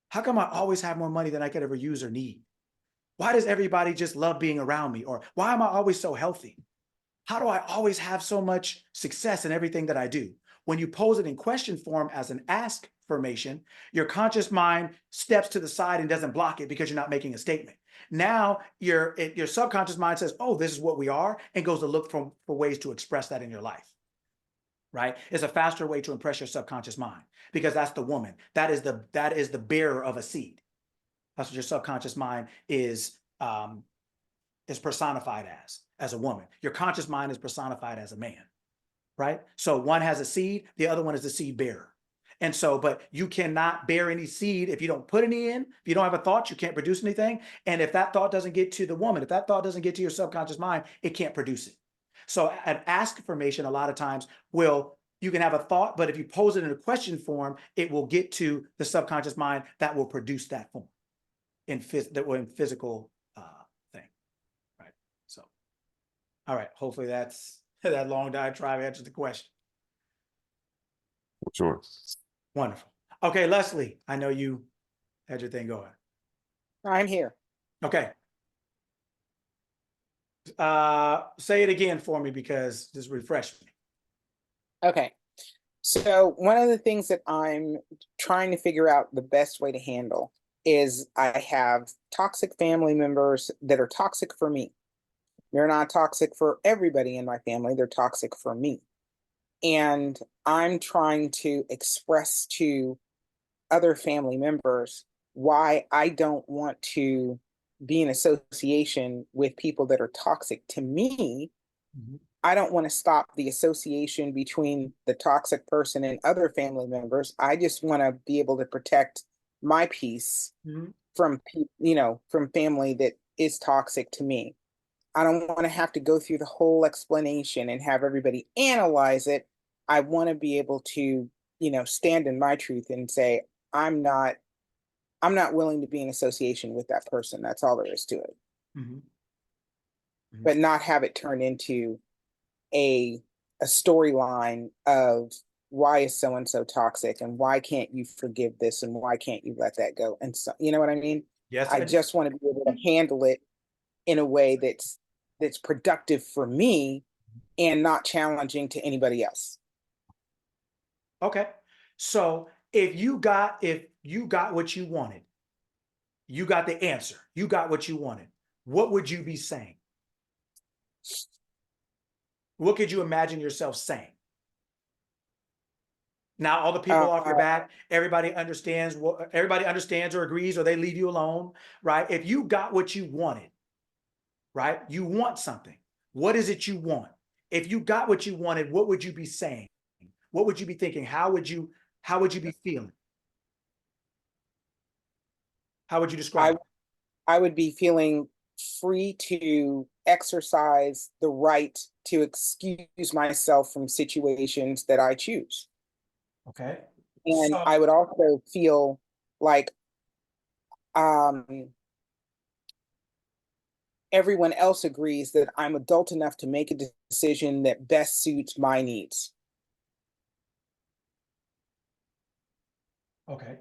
How come I always have more money than I could ever use or need? Why does everybody just love being around me? Or why am I always so healthy? How do I always have so much success in everything that I do? When you pose it in question form as an ask formation, your conscious mind steps to the side and doesn't block it because you're not making a statement. Now your subconscious mind says, oh, this is what we are, and goes to look for ways to express that in your life, right? It's a faster way to impress your subconscious mind, because that's the woman. That is the bearer of a seed. That's what your subconscious mind is personified as a woman. Your conscious mind is personified as a man, right? So one has a seed, the other one is the seed bearer. And so, but you cannot bear any seed if you don't put any in. If you don't have a thought, you can't produce anything. And if that thought doesn't get to the woman, if that thought doesn't get to your subconscious mind, it can't produce it. So an ask formation a lot of times you can have a thought, but if you pose it in a question form, it will get to the subconscious mind that will produce that form in physical thing, right? So, all right, hopefully that long diatribe answers the question. Sure. Wonderful. Okay, Leslie, I know you had your thing going. I'm here. Okay. Say it again for me, because just refresh me. Okay. So one of the things that I'm trying to figure out the best way to handle is I have toxic family members that are toxic for me. They're not toxic for everybody in my family. They're toxic for me. And I'm trying to express to other family members why I don't want to be in association with people that are toxic to me. Mm-hmm. I don't want to stop the association between the toxic person and other family members. I just want to be able to protect my peace Mm-hmm. from family that is toxic to me. I don't want to have to go through the whole explanation and have everybody analyze it. I want to be able to, stand in my truth and say, I'm not willing to be in association with that person. That's all there is to it. Mm-hmm. Mm-hmm. But not have it turn into a storyline of why is so and so toxic, and why can't you forgive this, and why can't you let that go, and so, you know what I mean? Yes, I just want to be able to handle it in a way that's productive for me and not challenging to anybody else. Okay. So if you got what you wanted, you got the answer, you got what you wanted, what would you be saying? What could you imagine yourself saying? Now, all the people off your back, everybody understands or agrees, or they leave you alone, right? If you got what you wanted, right? You want something. What is it you want? If you got what you wanted, what would you be saying? What would you be thinking? How would you be feeling? How would you describe it? I would be feeling free to exercise the right to excuse myself from situations that I choose. Okay. And So, I would also feel like um, everyone else agrees that I'm adult enough to make a decision that best suits my needs. okay.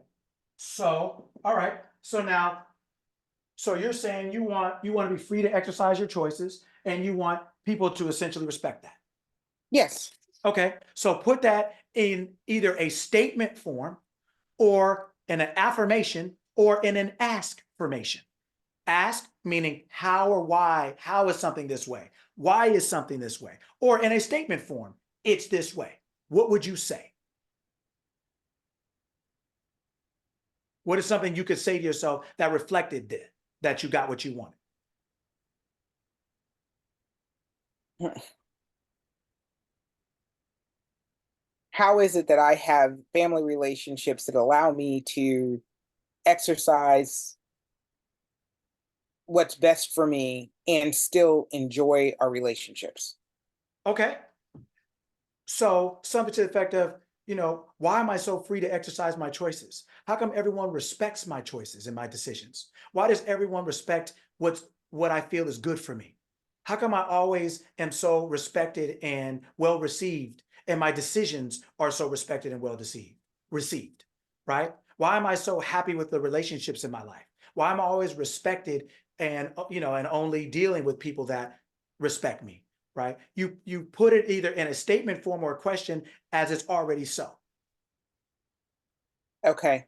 So, all right. So now, so you're saying you want to be free to exercise your choices and you want people to essentially respect that. Yes. Okay. So put that in either a statement form or in an affirmation or in an ask formation. Ask meaning how or why. How is something this way? Why is something this way? Or in a statement form, it's this way. What would you say? What is something you could say to yourself that reflected that you got what you wanted? How is it that I have family relationships that allow me to exercise what's best for me and still enjoy our relationships? Okay. So something to the effect of, why am I so free to exercise my choices? How come everyone respects my choices and my decisions? Why does everyone respect what I feel is good for me? How come I always am so respected and well received, and my decisions are so respected and well received, right? Why am I so happy with the relationships in my life? Why am I always respected and and only dealing with people that respect me? Right? You put it either in a statement form or a question as it's already so. Okay.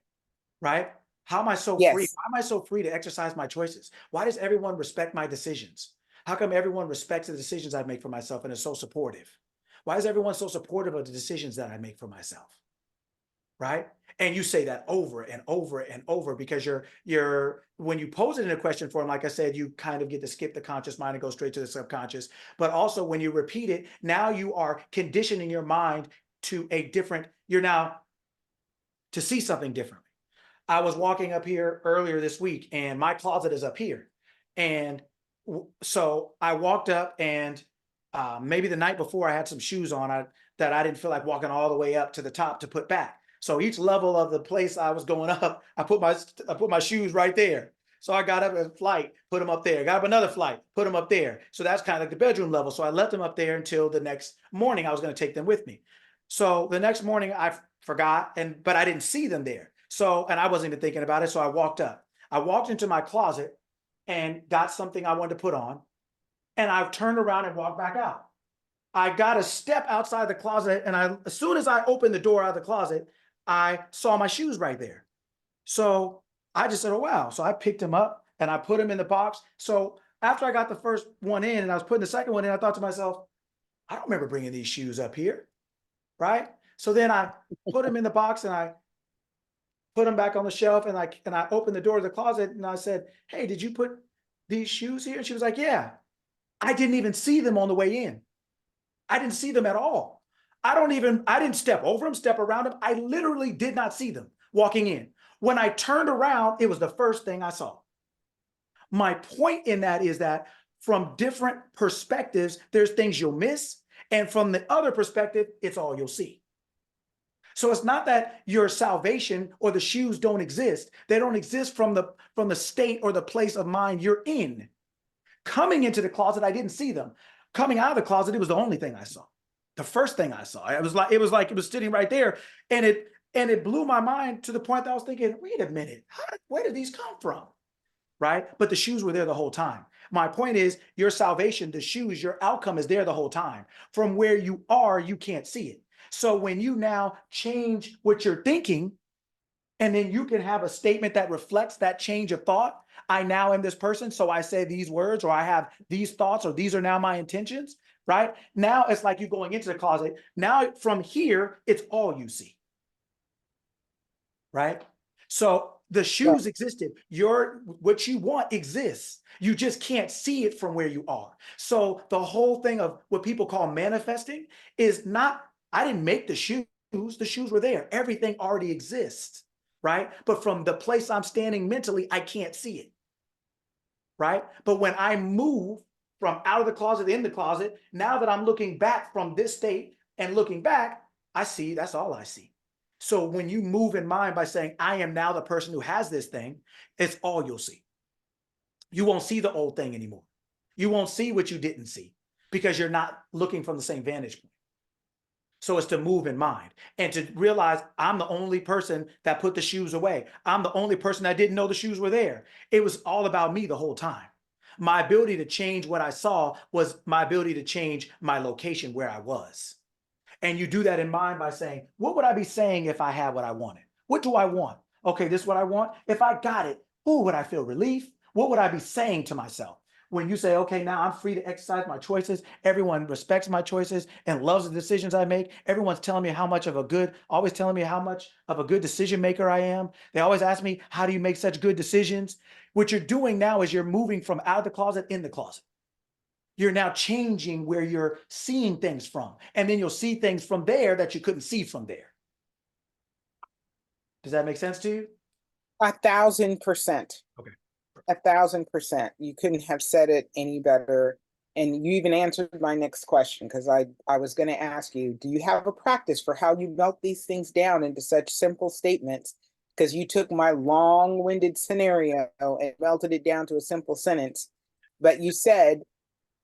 Right? How am I so free? Yes. Why am I so free to exercise my choices? Why does everyone respect my decisions? How come everyone respects the decisions I make for myself and is so supportive? Why is everyone so supportive of the decisions that I make for myself? Right? And you say that over and over and over because you're when you pose it in a question form, like I said, you kind of get to skip the conscious mind and go straight to the subconscious. But also when you repeat it, now you are conditioning your mind to you're now to see something differently. I was walking up here earlier this week and my closet is up here. And so I walked up and maybe the night before I had some shoes on that I didn't feel like walking all the way up to the top to put back. So each level of the place I was going up, I put my shoes right there. So I got up a flight, put them up there. Got up another flight, put them up there. So that's kind of like the bedroom level. So I left them up there until the next morning. I was going to take them with me. So the next morning I forgot, but I didn't see them there. So, and I wasn't even thinking about it. So I walked up. I walked into my closet and got something I wanted to put on. And I turned around and walked back out. I got a step outside the closet, and as soon as I opened the door out of the closet, I saw my shoes right there. So I just said, "Oh wow!" So I picked them up and I put them in the box. So after I got the first one in, and I was putting the second one in, I thought to myself, "I don't remember bringing these shoes up here, right?" So then I put them in the box and I put them back on the shelf, and I opened the door of the closet and I said, "Hey, did you put these shoes here?" And she was like, "Yeah." I didn't even see them on the way in. I didn't see them at all. I didn't step over them, step around them. I literally did not see them walking in. When I turned around, it was the first thing I saw. My point in that is that from different perspectives, there's things you'll miss. And from the other perspective, it's all you'll see. So it's not that your salvation or the shoes don't exist. They don't exist from the state or the place of mind you're in. Coming into the closet, I didn't see them. Coming out of the closet, it was the only thing I saw. The first thing I saw. It was like it was sitting right there. And it blew my mind to the point that I was thinking, wait a minute, where did these come from? Right? But the shoes were there the whole time. My point is your salvation, the shoes, your outcome is there the whole time. From where you are, you can't see it. So when you now change what you're thinking, and then you can have a statement that reflects that change of thought. I now am this person, so I say these words, or I have these thoughts, or these are now my intentions, right? Now it's like you going into the closet. Now from here, it's all you see, right? So the shoes existed. What you want exists. You just can't see it from where you are. So the whole thing of what people call manifesting is not, I didn't make the shoes. The shoes were there. Everything already exists. right? But from the place I'm standing mentally, I can't see it, right? But when I move from out of the closet in the closet, now that I'm looking back from this state and looking back, I see, that's all I see. So when you move in mind by saying, I am now the person who has this thing, it's all you'll see. You won't see the old thing anymore. You won't see what you didn't see because you're not looking from the same vantage point. So it's to move in mind and to realize I'm the only person that put the shoes away. I'm the only person that didn't know the shoes were there. It was all about me the whole time. My ability to change what I saw was my ability to change my location where I was. And you do that in mind by saying, what would I be saying if I had what I wanted? What do I want? Okay, this is what I want. If I got it, ooh, would I feel relief? What would I be saying to myself? When you say, okay, now I'm free to exercise my choices. Everyone respects my choices and loves the decisions I make. Everyone's telling me how much of a good, always telling me how much of a good decision maker I am. They always ask me, how do you make such good decisions? What you're doing now is you're moving from out of the closet in the closet. You're now changing where you're seeing things from. And then you'll see things from there that you couldn't see from there. Does that make sense to you? 1,000%. Okay. 1,000%. You couldn't have said it any better. And you even answered my next question, because I was going to ask you, do you have a practice for how you melt these things down into such simple statements? Because you took my long-winded scenario and melted it down to a simple sentence. But you said,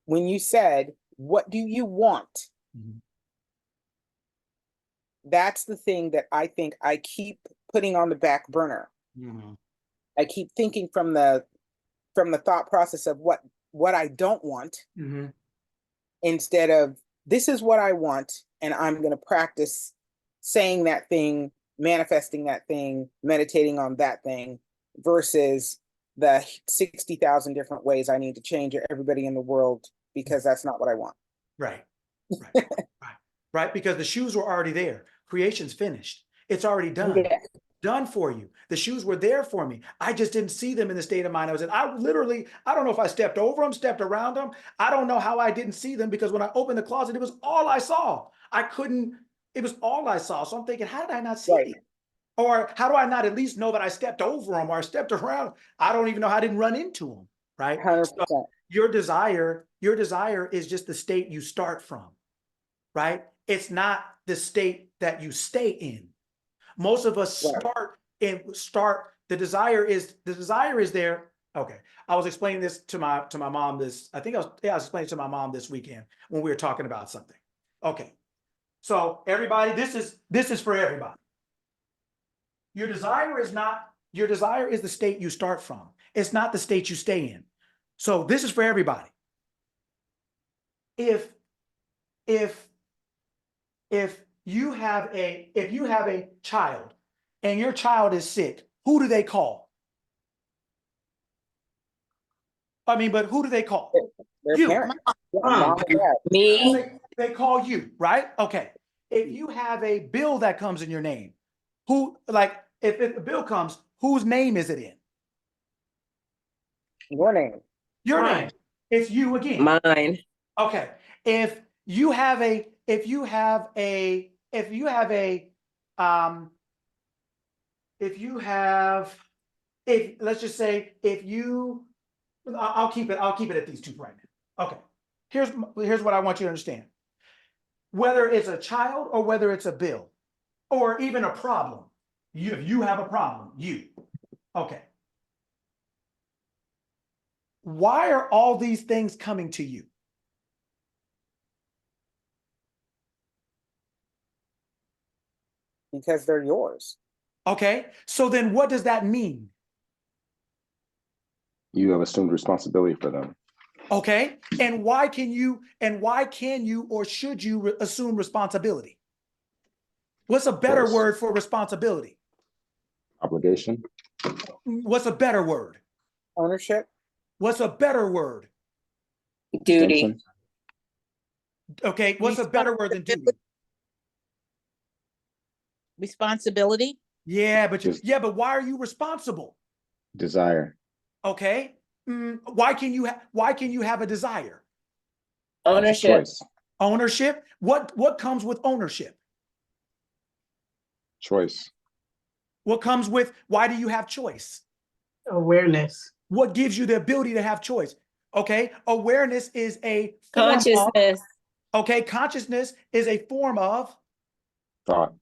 when you said, what do you want? Mhm. That's the thing that I think I keep putting on the back burner. Mhm. I keep thinking from the thought process of what I don't want, Mhm. instead of this is what I want, and I'm going to practice saying that thing, manifesting that thing, meditating on that thing, versus the 60,000 different ways I need to change everybody in the world, because that's not what I want. Right. Right. Right. Because the shoes were already there. Creation's finished. It's already done. Yeah. Done for you. The shoes were there for me. I just didn't see them in the state of mind I was in. I don't know if I stepped over them, stepped around them. I don't know how I didn't see them, because when I opened the closet, it was all I saw. It was all I saw. So I'm thinking, how did I not see Right. these? Or how do I not at least know that I stepped over them or I stepped around? I don't even know how I didn't run into them. Right. 100%. So your desire is just the state you start from. Right. It's not the state that you stay in. Most of us Right. the desire is there. Okay. I was explaining this to my mom I was explaining to my mom this weekend when we were talking about something. Okay. So everybody, this is for everybody. Your desire is the state you start from. It's not the state you stay in. So this is for everybody. If you have a child and your child is sick, who do they call? But who do they call? Their You. parents. Yeah, mom and dad. Me, They call you, right? Okay. If you have a bill that comes in your name, if a bill comes, whose name is it in? Your name. Your name. It's you again. mine. Okay. If you have a, if you have a, if you have a, if you have, if let's just say, if you, I'll keep it at these two right now. Okay. Here's what I want you to understand. Whether it's a child or whether it's a bill or even a problem, if you have a problem, okay. Why are all these things coming to you? Because they're yours. Okay. So then what does that mean? You have assumed responsibility for them. Okay. And why can you or should you assume responsibility? What's a better Choice. word for responsibility? Obligation. What's a better word? Ownership. What's a better word? Duty. Redemption. Okay. What's a better word than duty? Responsibility. Yeah, but why are you responsible? Desire. Okay. Why can you have a desire? Ownership. Choice. Ownership. What comes with ownership? Choice. What comes with, why do you have choice? Awareness. What gives you the ability to have choice? Okay, awareness is a form of, Consciousness. okay, consciousness is a form of Thought.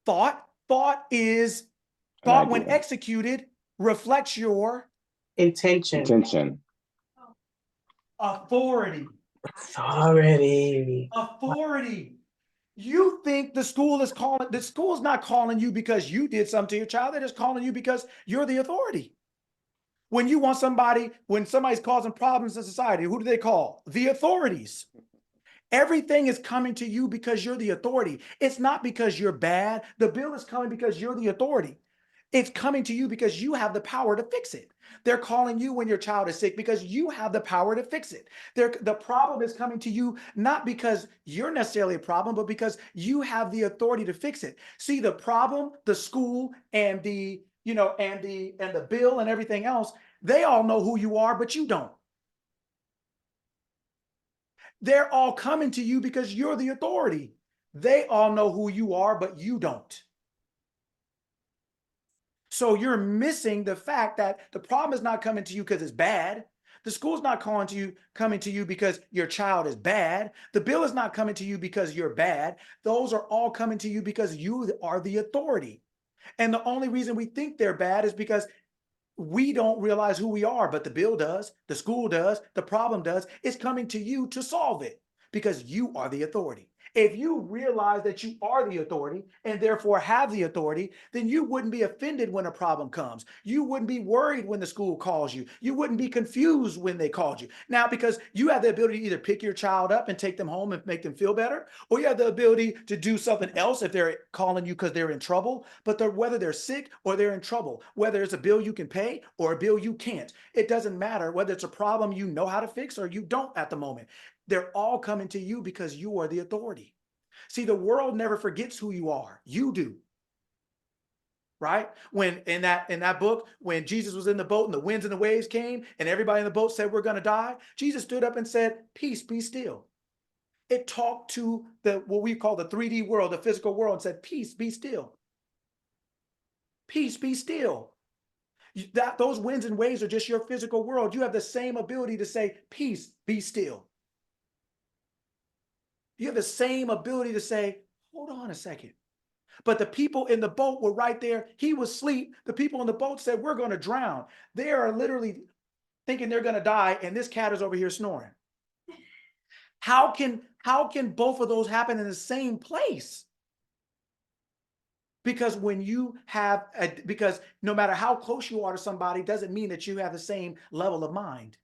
Thought is, An thought when idea. executed reflects your Intention. Intention. authority. Authority. Authority. You think the school is calling, the school is not calling you because you did something to your child. They're just calling you because you're the authority. When you want somebody, when somebody's causing problems in society, who do they call? The authorities. Everything is coming to you because you're the authority. It's not because you're bad. The bill is coming because you're the authority. It's coming to you because you have the power to fix it. They're calling you when your child is sick because you have the power to fix it. The problem is coming to you not because you're necessarily a problem, but because you have the authority to fix it. See, the problem, the school, and the, you know, and the bill and everything else, they all know who you are, but you don't. They're all coming to you because you're the authority. They all know who you are, but you don't. So you're missing the fact that the problem is not coming to you because it's bad. The school's not coming to you because your child is bad. The bill is not coming to you because you're bad. Those are all coming to you because you are the authority. And the only reason we think they're bad is because we don't realize who we are, but the bill does, the school does, the problem does. It's coming to you to solve it because you are the authority. If you realize that you are the authority and therefore have the authority, then you wouldn't be offended when a problem comes. You wouldn't be worried when the school calls you. You wouldn't be confused when they called you. Now, because you have the ability to either pick your child up and take them home and make them feel better, or you have the ability to do something else if they're calling you because they're in trouble. But whether they're sick or they're in trouble, whether it's a bill you can pay or a bill you can't, it doesn't matter whether it's a problem you know how to fix or you don't at the moment. They're all coming to you because you are the authority. See, the world never forgets who you are. You do. Right? When in that book, when Jesus was in the boat and the winds and the waves came and everybody in the boat said, we're going to die, Jesus stood up and said, peace, be still. It talked to what we call the 3D world, the physical world, and said, peace, be still. Peace, be still. Those winds and waves are just your physical world. You have the same ability to say, peace, be still. You have the same ability to say, hold on a second. But the people in the boat were right there. He was asleep. The people in the boat said, we're going to drown. They are literally thinking they're going to die, and this cat is over here snoring. How can both of those happen in the same place? Because because no matter how close you are to somebody doesn't mean that you have the same level of mind.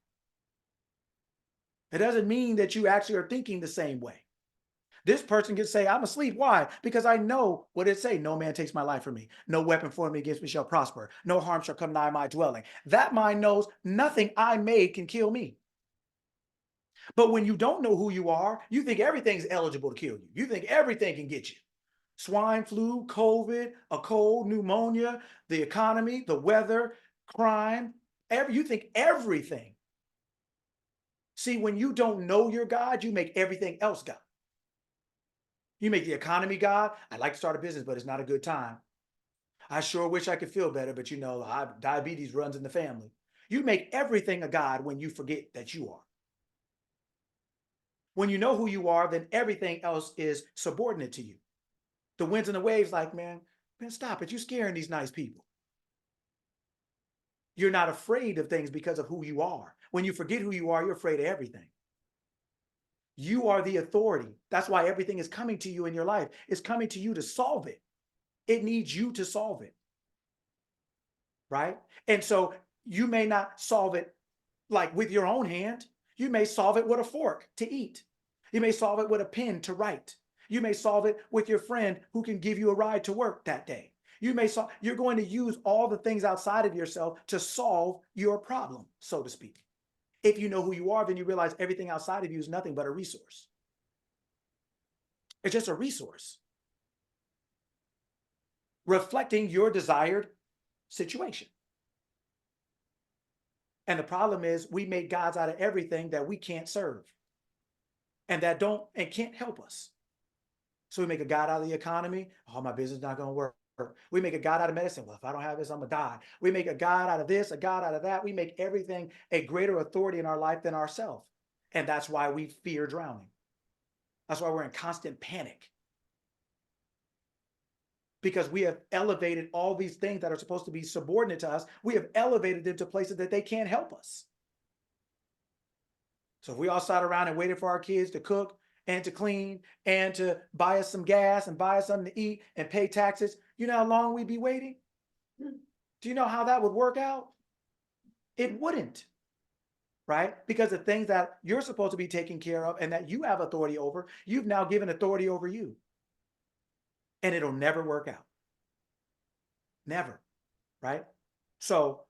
It doesn't mean that you actually are thinking the same way. This person can say, I'm asleep. Why? Because I know what it say. No man takes my life from me. No weapon formed against me shall prosper. No harm shall come nigh my dwelling. That mind knows nothing I made can kill me. But when you don't know who you are, you think everything's eligible to kill you. You think everything can get you. Swine flu, COVID, a cold, pneumonia, the economy, the weather, crime. You think everything. See, when you don't know your God, you make everything else God. You make the economy God. I'd like to start a business, but it's not a good time. I sure wish I could feel better, but you know, diabetes runs in the family. You make everything a God when you forget that you are. When you know who you are, then everything else is subordinate to you. The winds and the waves, like, man, stop it. You're scaring these nice people. You're not afraid of things because of who you are. When you forget who you are, you're afraid of everything. You are the authority. That's why everything is coming to you in your life. It's coming to you to solve it. It needs you to solve it. Right? And so you may not solve it like with your own hand. You may solve it with a fork to eat. You may solve it with a pen to write. You may solve it with your friend who can give you a ride to work that day. You're going to use all the things outside of yourself to solve your problem, so to speak. If you know who you are, then you realize everything outside of you is nothing but a resource. It's just a resource reflecting your desired situation. And the problem is we make gods out of everything that we can't serve and can't help us. So we make a God out of the economy. Oh, my business is not going to work. We make a God out of medicine. Well, if I don't have this, I'm gonna die. We make a God out of this, a God out of that. We make everything a greater authority in our life than ourselves. And that's why we fear drowning. That's why we're in constant panic. Because we have elevated all these things that are supposed to be subordinate to us. We have elevated them to places that they can't help us. So if we all sat around and waited for our kids to cook and to clean and to buy us some gas and buy us something to eat and pay taxes, you know how long we'd be waiting? Do you know how that would work out? It wouldn't, right? Because the things that you're supposed to be taking care of and that you have authority over, you've now given authority over you. And it'll never work out. Never, right? So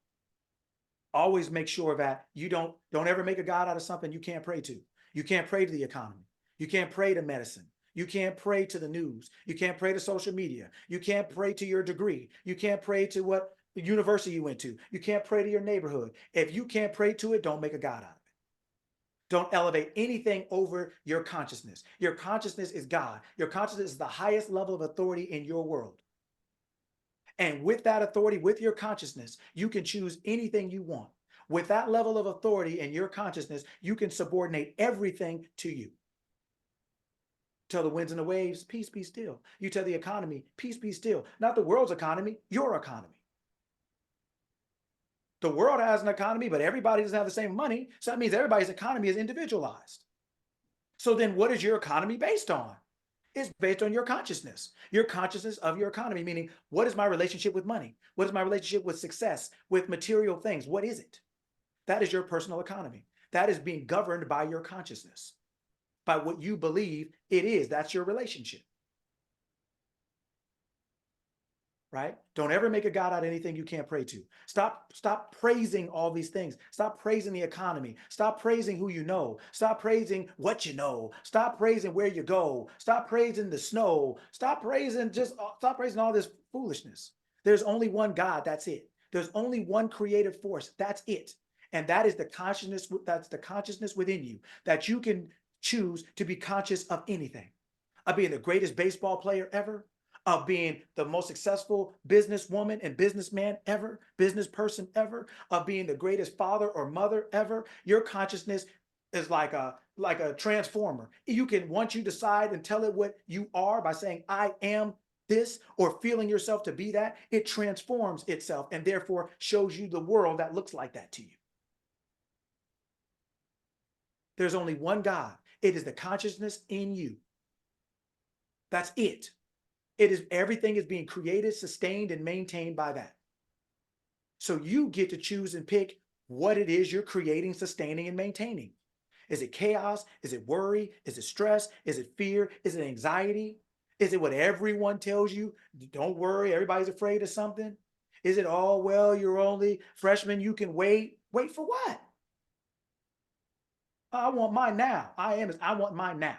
always make sure that you don't ever make a God out of something you can't pray to. You can't pray to the economy. You can't pray to medicine. You can't pray to the news. You can't pray to social media. You can't pray to your degree. You can't pray to what university you went to. You can't pray to your neighborhood. If you can't pray to it, don't make a God out of it. Don't elevate anything over your consciousness. Your consciousness is God. Your consciousness is the highest level of authority in your world. And with that authority, with your consciousness, you can choose anything you want. With that level of authority and your consciousness, you can subordinate everything to you. Tell the winds and the waves, peace, be still. You tell the economy, peace, be still. Not the world's economy, your economy. The world has an economy, but everybody doesn't have the same money. So that means everybody's economy is individualized. So then what is your economy based on? It's based on your consciousness of your economy, meaning what is my relationship with money? What is my relationship with success, with material things? What is it? That is your personal economy. That is being governed by your consciousness, by what you believe it is. That's your relationship. Right? Don't ever make a God out of anything you can't pray to. Stop praising all these things. Stop praising the economy. Stop praising who you know. Stop praising what you know. Stop praising where you go. Stop praising the snow. Stop praising all this foolishness. There's only one God, that's it. There's only one creative force, that's it. And that is the consciousness, that's the consciousness within you, that you can choose to be conscious of anything. Of being the greatest baseball player ever, of being the most successful businesswoman and businessman ever, business person ever, of being the greatest father or mother ever. Your consciousness is like a transformer. You can, once you decide and tell it what you are by saying, I am this, or feeling yourself to be that, it transforms itself and therefore shows you the world that looks like that to you. There's only one God. It is the consciousness in you. That's it. It is, everything is being created, sustained, and maintained by that. So you get to choose and pick what it is you're creating, sustaining, and maintaining. Is it chaos? Is it worry? Is it stress? Is it fear? Is it anxiety? Is it what everyone tells you? Don't worry, everybody's afraid of something. Is it, oh, well, you're only freshman, you can wait. Wait for what? I want mine now. I want mine now.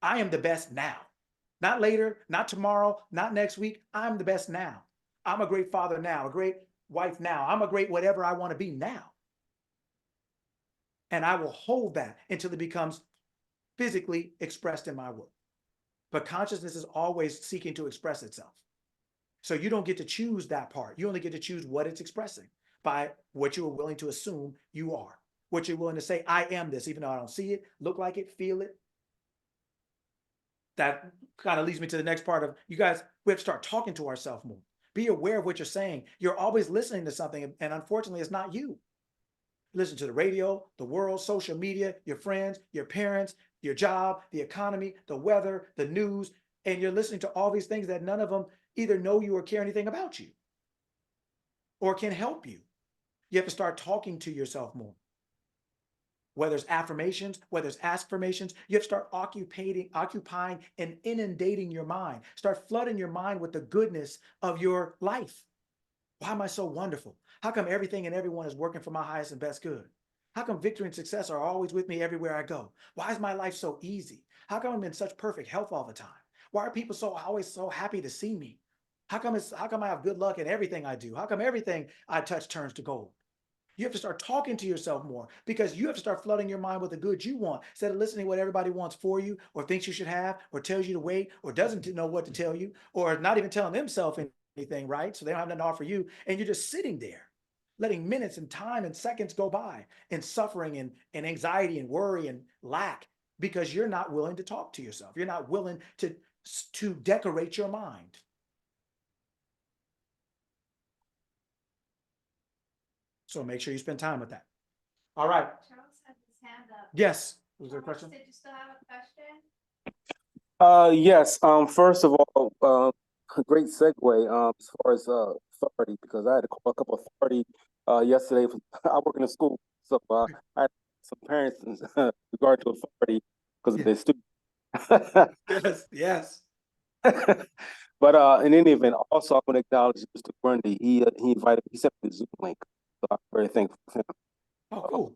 I am the best now. Not later, not tomorrow, not next week. I'm the best now. I'm a great father now, a great wife now. I'm a great whatever I want to be now. And I will hold that until it becomes physically expressed in my world. But consciousness is always seeking to express itself. So you don't get to choose that part. You only get to choose what it's expressing by what you are willing to assume you are. What you're willing to say, I am this, even though I don't see it, look like it, feel it. That kind of leads me to the next part of, you guys, we have to start talking to ourselves more. Be aware of what you're saying. You're always listening to something, and unfortunately, it's not you. Listen to the radio, the world, social media, your friends, your parents, your job, the economy, the weather, the news, and you're listening to all these things that none of them either know you or care anything about you or can help you. You have to start talking to yourself more. Whether it's affirmations, whether it's affirmations, you have to start occupying and inundating your mind. Start flooding your mind with the goodness of your life. Why am I so wonderful? How come everything and everyone is working for my highest and best good? How come victory and success are always with me everywhere I go? Why is my life so easy? How come I'm in such perfect health all the time? Why are people always so happy to see me? How come I have good luck in everything I do? How come everything I touch turns to gold? You have to start talking to yourself more, because you have to start flooding your mind with the good you want, instead of listening to what everybody wants for you, or thinks you should have, or tells you to wait, or doesn't know what to tell you, or not even telling themselves anything, right? So they don't have nothing to offer you, and you're just sitting there, letting minutes and time and seconds go by, and suffering and anxiety and worry and lack, because you're not willing to talk to yourself. You're not willing to decorate your mind. So make sure you spend time with that. All right. Charles has his hand up. Yes. Was there a question? Did you still have a question? Yes. First of all, great segue. As far as authority, because I had to call a couple of authority yesterday. I work in a school, so I had some parents in regard to authority because of their students. Yes. But in any event, also I want to acknowledge Mr. Grundy. He invited me. He sent me the Zoom link, so I'm very thankful for him. Oh, cool.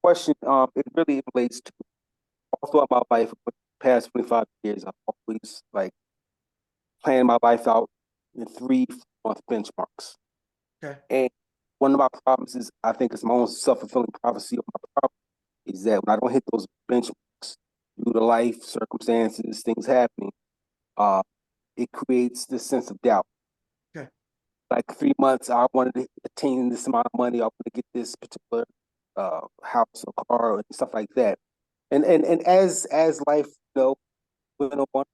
Question. It really relates to all throughout my life. For the past 25 years, I've always like planning my life out in 3 month benchmarks. Okay. And one of my problems is, I think it's my own self-fulfilling prophecy of my problem, is that when I don't hit those benchmarks due to life circumstances, things happening, it creates this sense of doubt. Okay. Like 3 months, I wanted to attain this amount of money, I want to get this particular house or car and stuff like that. And as life, went on,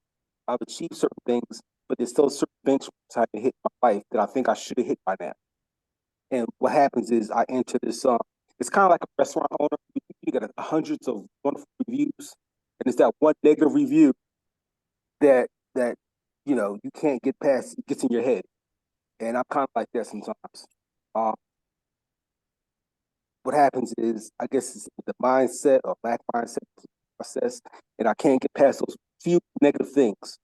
I've achieved certain things, but there's still certain benchmarks I can hit in my life that I think I should have hit by now. And what happens is I enter this. It's kind of like a restaurant owner. You get hundreds of wonderful reviews, and it's that one negative review that you can't get past. It gets in your head, and I'm kind of like that sometimes. What happens is, I guess it's the mindset or lack mindset process, and I can't get past those few negative things,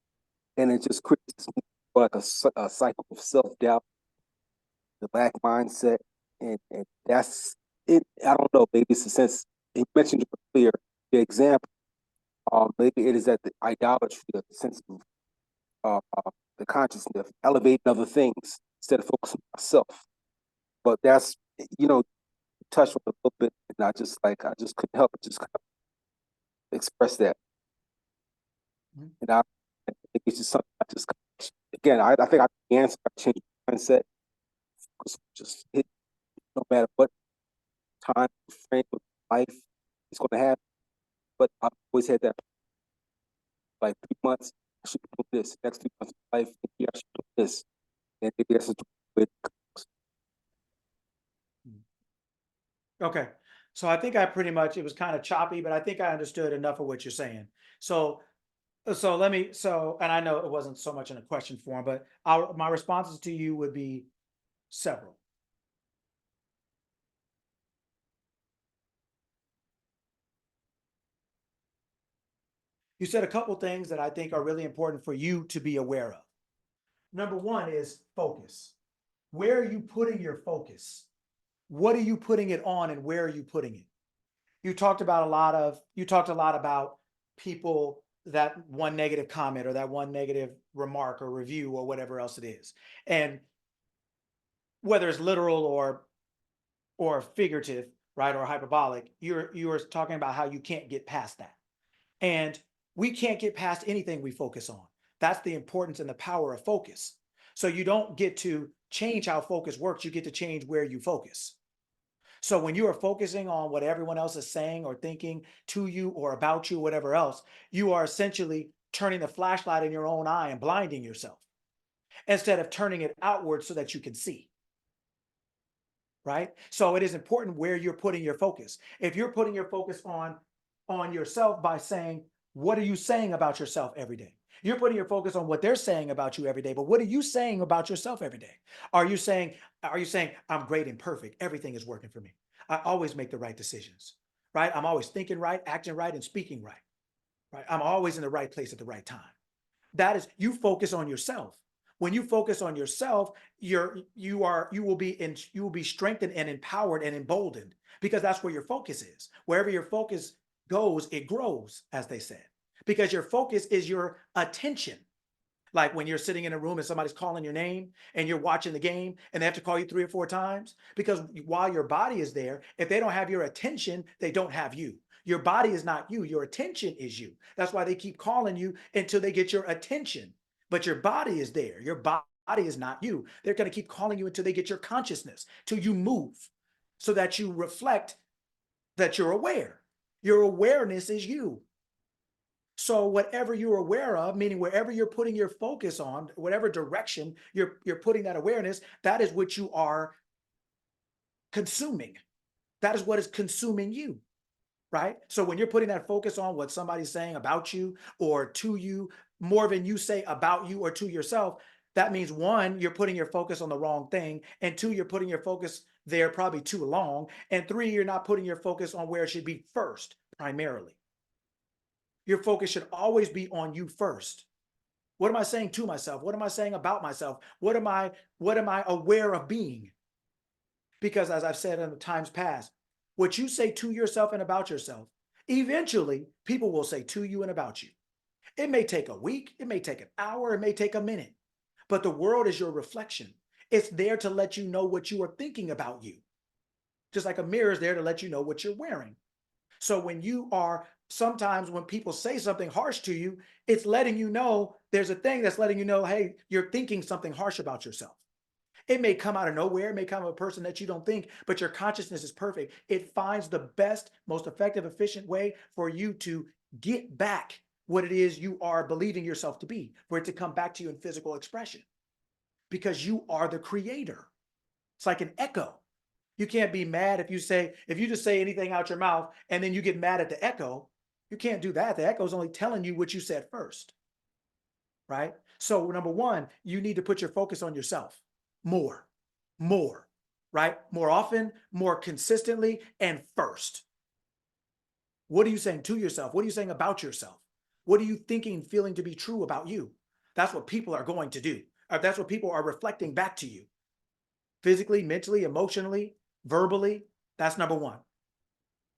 and it just creates like a cycle of self-doubt, the lack mindset, and that's it. I don't know, maybe it's a sense, you mentioned earlier the example, maybe it is that the idolatry, the sense of the consciousness of elevating other things instead of focusing on myself. But that's, touched on a little bit, and I just couldn't help but just kind of express that. Mhm. And I think it's just something I just, again, I think I can answer, I change mindset, just hit, no matter what time frame of life is going to happen. But I've always had that, like 3 months, I should be doing this. Next 3 months of life, maybe I should do this. And maybe that's just the way it goes. Okay. So I think I pretty much, it was kind of choppy, but I think I understood enough of what you're saying. So and I know it wasn't so much in a question form, but my responses to you would be several. You said a couple things that I think are really important for you to be aware of. Number one is focus. Where are you putting your focus? What are you putting it on, and where are you putting it? You talked a lot about people, that one negative comment or that one negative remark or review or whatever else it is. And whether it's literal or figurative, right, or hyperbolic, you're talking about how you can't get past that. And we can't get past anything we focus on. That's the importance and the power of focus. So you don't get to change how focus works, you get to change where you focus. So when you are focusing on what everyone else is saying or thinking to you or about you, whatever else, you are essentially turning the flashlight in your own eye and blinding yourself instead of turning it outward so that you can see. Right? So it is important where you're putting your focus. If you're putting your focus on yourself by saying, what are you saying about yourself every day? You're putting your focus on what they're saying about you every day, but what are you saying about yourself every day? Are you saying, I'm great and perfect, everything is working for me, I always make the right decisions, right? I'm always thinking right, acting right, and speaking right, right? I'm always in the right place at the right time. That is, you focus on yourself. When you focus on yourself, you will be strengthened and empowered and emboldened, because that's where your focus is. Wherever your focus goes, it grows, as they said, because your focus is your attention. Like when you're sitting in a room and somebody's calling your name and you're watching the game and they have to call you 3 or 4 times, because while your body is there, if they don't have your attention, they don't have you. Your body is not you. Your attention is you. That's why they keep calling you until they get your attention. But your body is there. Your body is not you. They're going to keep calling you until they get your consciousness, till you move, so that you reflect that you're aware. Your awareness is you. So whatever you're aware of, meaning wherever you're putting your focus on, whatever direction you're putting that awareness, that is what you are consuming. That is what is consuming you, right? So when you're putting that focus on what somebody's saying about you or to you, more than you say about you or to yourself, that means 1, you're putting your focus on the wrong thing, and 2, you're putting your focus there probably too long, and 3, you're not putting your focus on where it should be first, primarily. Your focus should always be on you first. What am I saying to myself? What am I saying about myself? What am I aware of being? Because as I've said in the times past, what you say to yourself and about yourself, eventually people will say to you and about you. It may take a week, it may take an hour, it may take a minute, but the world is your reflection. It's there to let you know what you are thinking about you. Just like a mirror is there to let you know what you're wearing. So when you are, sometimes when people say something harsh to you, it's letting you know, there's a thing that's letting you know, hey, you're thinking something harsh about yourself. It may come out of nowhere, it may come from a person that you don't think, but your consciousness is perfect. It finds the best, most effective, efficient way for you to get back what it is you are believing yourself to be, for it to come back to you in physical expression, because you are the creator. It's like an echo. You can't be mad if you just say anything out your mouth and then you get mad at the echo. You can't do that. The echo is only telling you what you said first, right? So number 1, you need to put your focus on yourself more, right? More often, more consistently, and first. What are you saying to yourself? What are you saying about yourself? What are you thinking, feeling to be true about you? That's what people are going to do. That's what people are reflecting back to you. Physically, mentally, emotionally, verbally. That's number 1.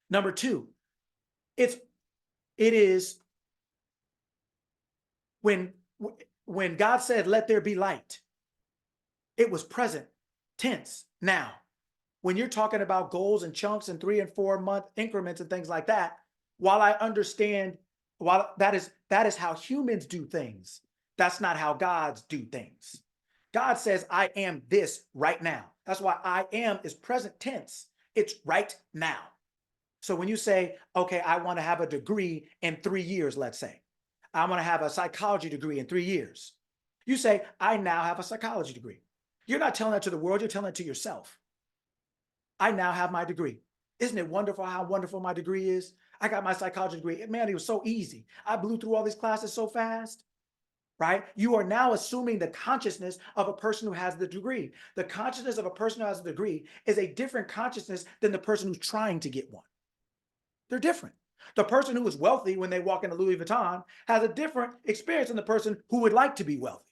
Number 2, it is when God said, let there be light, it was present tense. Now, when you're talking about goals and chunks and 3 and 4 month increments and things like that, while I understand, while that is how humans do things, that's not how gods do things. God says, I am this right now. That's why I am is present tense. It's right now. So when you say, okay, I want to have a degree in 3 years, let's say, I want to have a psychology degree in 3 years. You say, I now have a psychology degree. You're not telling that to the world, you're telling it to yourself. I now have my degree. Isn't it wonderful how wonderful my degree is? I got my psychology degree. Man, it was so easy. I blew through all these classes so fast, right? You are now assuming the consciousness of a person who has the degree. The consciousness of a person who has a degree is a different consciousness than the person who's trying to get one. They're different. The person who is wealthy when they walk into Louis Vuitton has a different experience than the person who would like to be wealthy.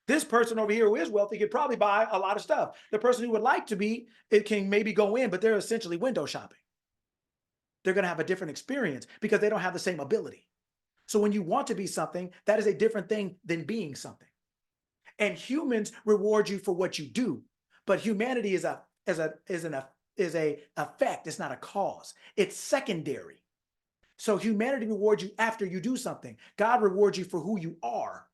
This person over here who is wealthy could probably buy a lot of stuff. The person who would like to be, it can maybe go in, but they're essentially window shopping. They're going to have a different experience because they don't have the same ability. So when you want to be something, that is a different thing than being something. And humans reward you for what you do, but humanity is a effect. It's not a cause. It's secondary. So humanity rewards you after you do something. God rewards you for who you are.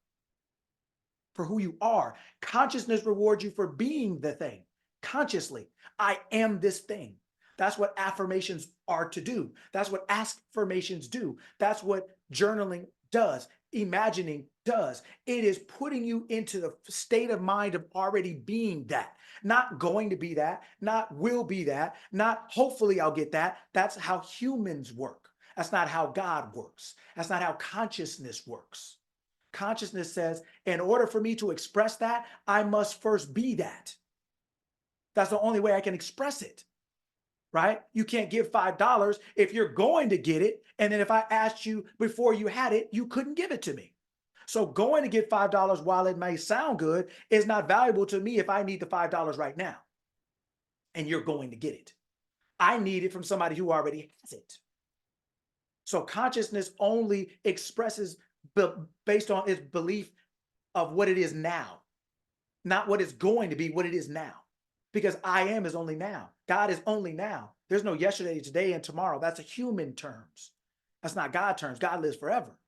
For who you are. Consciousness rewards you for being the thing. Consciously, I am this thing. That's what affirmations are to do. That's what affirmations do. That's what journaling does. Imagining does. It is putting you into the state of mind of already being that. Not going to be that, not will be that, not hopefully I'll get that. That's how humans work. That's not how God works. That's not how consciousness works. Consciousness says, in order for me to express that, I must first be that. That's the only way I can express it, right? You can't give $5 if you're going to get it. And then if I asked you before you had it, you couldn't give it to me. So going to get $5 while it may sound good is not valuable to me if I need the $5 right now. And you're going to get it. I need it from somebody who already has it. So consciousness only expresses based on its belief of what it is now, not what it's going to be, what it is now. Because I am is only now. God is only now. There's no yesterday, today, and tomorrow. That's a human terms. That's not God terms. God lives forever.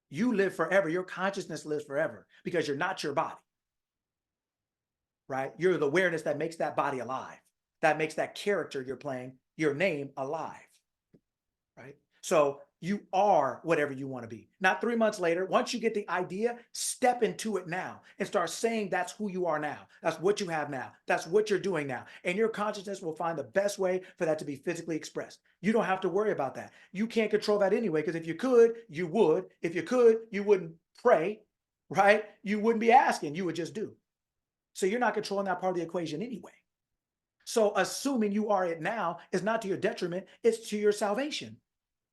You live forever. Your consciousness lives forever because you're not your body, right? You're the awareness that makes that body alive, that makes that character you're playing, your name, alive, right? So you are whatever you want to be. Not 3 months later, once you get the idea, step into it now and start saying that's who you are now. That's what you have now. That's what you're doing now. And your consciousness will find the best way for that to be physically expressed. You don't have to worry about that. You can't control that anyway, because if you could, you would. If you could, you wouldn't pray, right? You wouldn't be asking, you would just do. So you're not controlling that part of the equation anyway. So assuming you are it now is not to your detriment, it's to your salvation.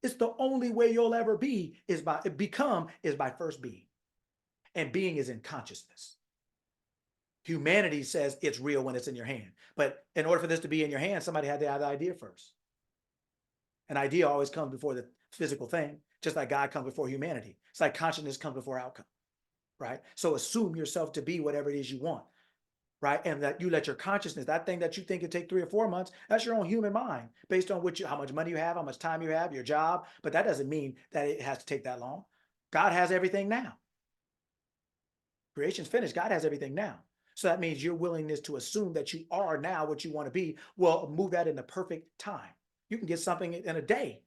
It's the only way you'll ever be is by first being. And being is in consciousness. Humanity says it's real when it's in your hand. But in order for this to be in your hand, somebody had to have the idea first. An idea always comes before the physical thing, just like God comes before humanity. It's like consciousness comes before outcome, right? So assume yourself to be whatever it is you want, right? And that you let your consciousness, that thing that you think could take 3 or 4 months, that's your own human mind based on how much money you have, how much time you have, your job. But that doesn't mean that it has to take that long. God has everything now. Creation's finished. God has everything now. So that means your willingness to assume that you are now what you want to be will move that in the perfect time. You can get something in a day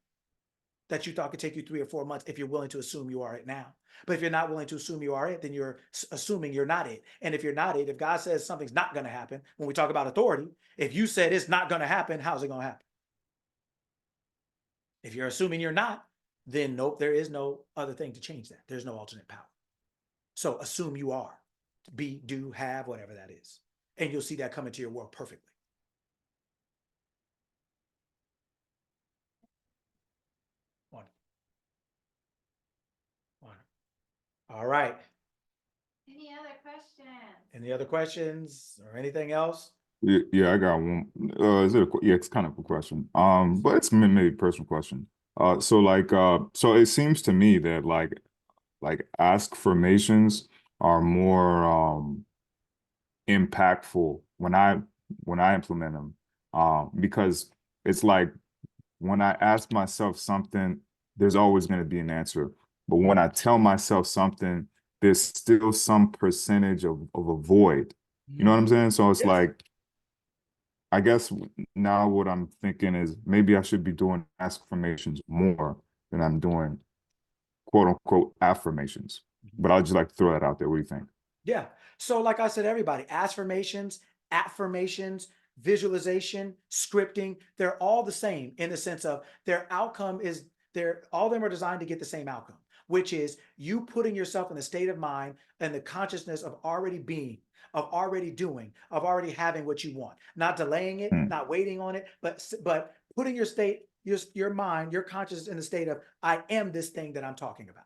that you thought could take you 3 or 4 months if you're willing to assume you are it now. But if you're not willing to assume you are it, then you're assuming you're not it. And if you're not it, if God says something's not going to happen, when we talk about authority, if you said it's not going to happen, how's it going to happen? If you're assuming you're not, then nope, there is no other thing to change that. There's no alternate power. So assume you are, be, do, have, whatever that is. And you'll see that come into your world perfectly. Wonderful. All right. Any other questions? Any other questions or anything else? Yeah, I got one. Yeah, it's kind of a question. But it's maybe a personal question. So it seems to me that like ask formations are more impactful when I implement them. Because it's like when I ask myself something, there's always going to be an answer. But when I tell myself something, there's still some percentage of a void. You know what I'm saying? So it's Yes. like, I guess now what I'm thinking is maybe I should be doing affirmations more than I'm doing quote unquote affirmations. But I'll just like to throw that out there. What do you think? Yeah. So like I said, everybody, affirmations, visualization, scripting, they're all the same in the sense of their outcome is all of them are designed to get the same outcome, which is you putting yourself in a state of mind and the consciousness of already being, of already doing, of already having what you want, not delaying it, not waiting on it, but putting your mind, your consciousness in the state of I am this thing that I'm talking about.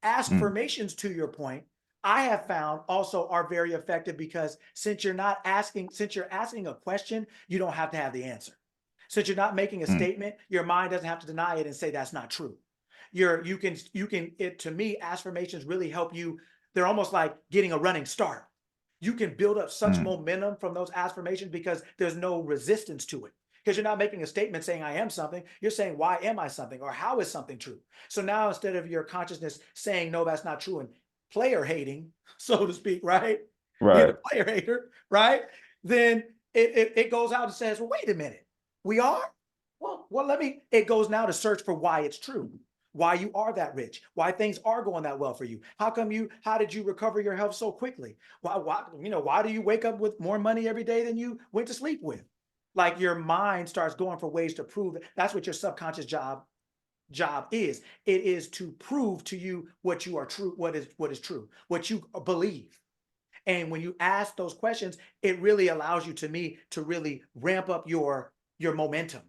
Affirmations, to your point, I have found also are very effective because since you're asking a question, you don't have to have the answer. Since you're not making a statement, your mind doesn't have to deny it and say that's not true. To me, affirmations really help you. They're almost like getting a running start. You can build up such momentum from those affirmations because there's no resistance to it. Because you're not making a statement saying I am something, you're saying why am I something or how is something true? So now instead of your consciousness saying no, that's not true and player hating, so to speak, right? You're the player hater, right? Then it goes out and says, well, wait a minute, we are? Well, it goes now to search for why it's true, why you are that rich, why things are going that well for you. How did you recover your health so quickly? Why do you wake up with more money every day than you went to sleep with? Like your mind starts going for ways to prove it. That's what your subconscious job is. It is to prove to you what you are true, what is true, what you believe. And when you ask those questions, it really allows you to really ramp up your momentum,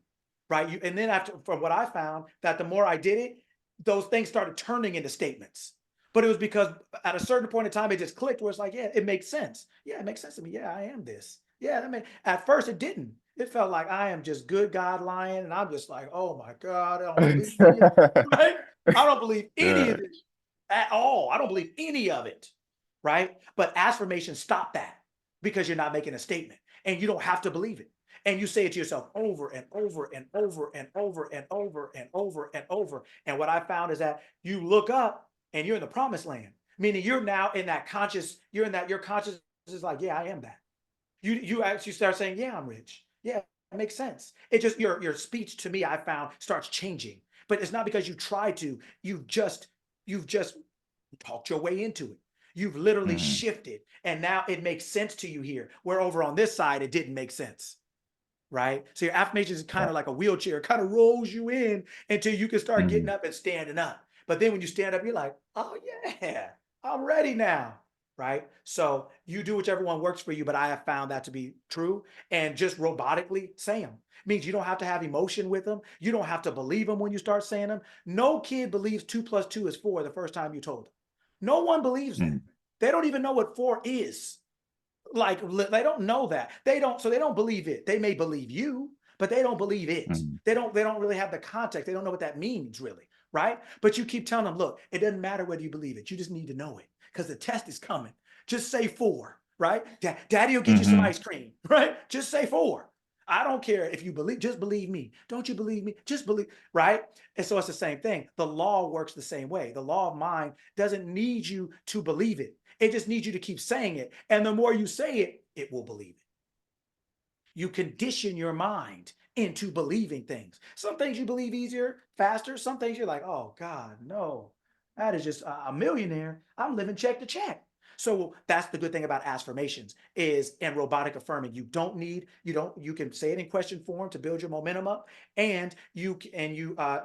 right? And then from what I found, that the more I did it, those things started turning into statements. But it was because at a certain point in time, it just clicked where it's like, yeah, it makes sense. Yeah, it makes sense to me. Yeah, I am this. Yeah, at first it didn't. It felt like I am just good God lying. And I'm just like, oh my God, I don't believe any of it. Right? I don't believe any of it at all. I don't believe any of it. right? But affirmations stop that because you're not making a statement and you don't have to believe it. And you say it to yourself over and over and over and over and over and over and over. And what I found is that you look up and you're in the promised land, meaning you're now in that conscious, you're in that, your conscious is like, yeah, I am that. You actually start saying, yeah, I'm rich. Yeah, it makes sense. It just, your speech to me, I found, starts changing. But it's not because you try to, you've just talked your way into it. You've literally Mhm. shifted, and now it makes sense to you here, where over on this side, it didn't make sense. Right? So your affirmation is kind of like a wheelchair, it kind of rolls you in until you can start getting Mhm. up and standing up. But then when you stand up, you're like, oh yeah, I'm ready now. Right? So you do whichever one works for you, but I have found that to be true. And just robotically say them means you don't have to have emotion with them. You don't have to believe them when you start saying them. No kid believes 2 + 2 is 4 the first time you told them. No one believes that. Mhm. They don't even know what 4 is. Like, they don't know that. So they don't believe it. They may believe you, but they don't believe it. Mhm. They don't really have the context. They don't know what that means really, right? But you keep telling them, look, it doesn't matter whether you believe it. You just need to know it because the test is coming. Just say 4, right? Daddy will get you some Mhm. ice cream, right? Just say 4. I don't care if you believe, just believe me. Don't you believe me? Just believe, right? And so it's the same thing. The law works the same way. The law of mind doesn't need you to believe it. It just needs you to keep saying it. And the more you say it, it will believe it. You condition your mind into believing things. Some things you believe easier, faster. Some things you're like, oh God, no, that is just a millionaire. I'm living check to check. So that's the good thing about affirmations is and robotic affirming. You can say it in question form to build your momentum up, and you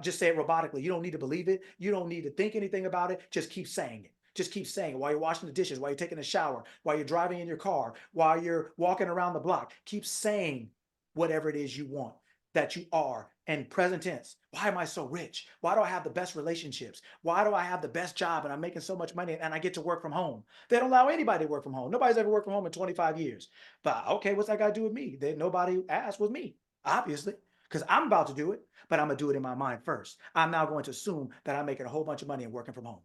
just say it robotically. You don't need to believe it. You don't need to think anything about it. Just keep saying it. Just keep saying it while you're washing the dishes, while you're taking a shower, while you're driving in your car, while you're walking around the block. Keep saying whatever it is you want that you are and present tense. Why am I so rich? Why do I have the best relationships? Why do I have the best job and I'm making so much money and I get to work from home? They don't allow anybody to work from home. Nobody's ever worked from home in 25 years. But okay, what's that got to do with me? Nobody asked with me, obviously, because I'm about to do it, but I'm going to do it in my mind first. I'm now going to assume that I'm making a whole bunch of money and working from home,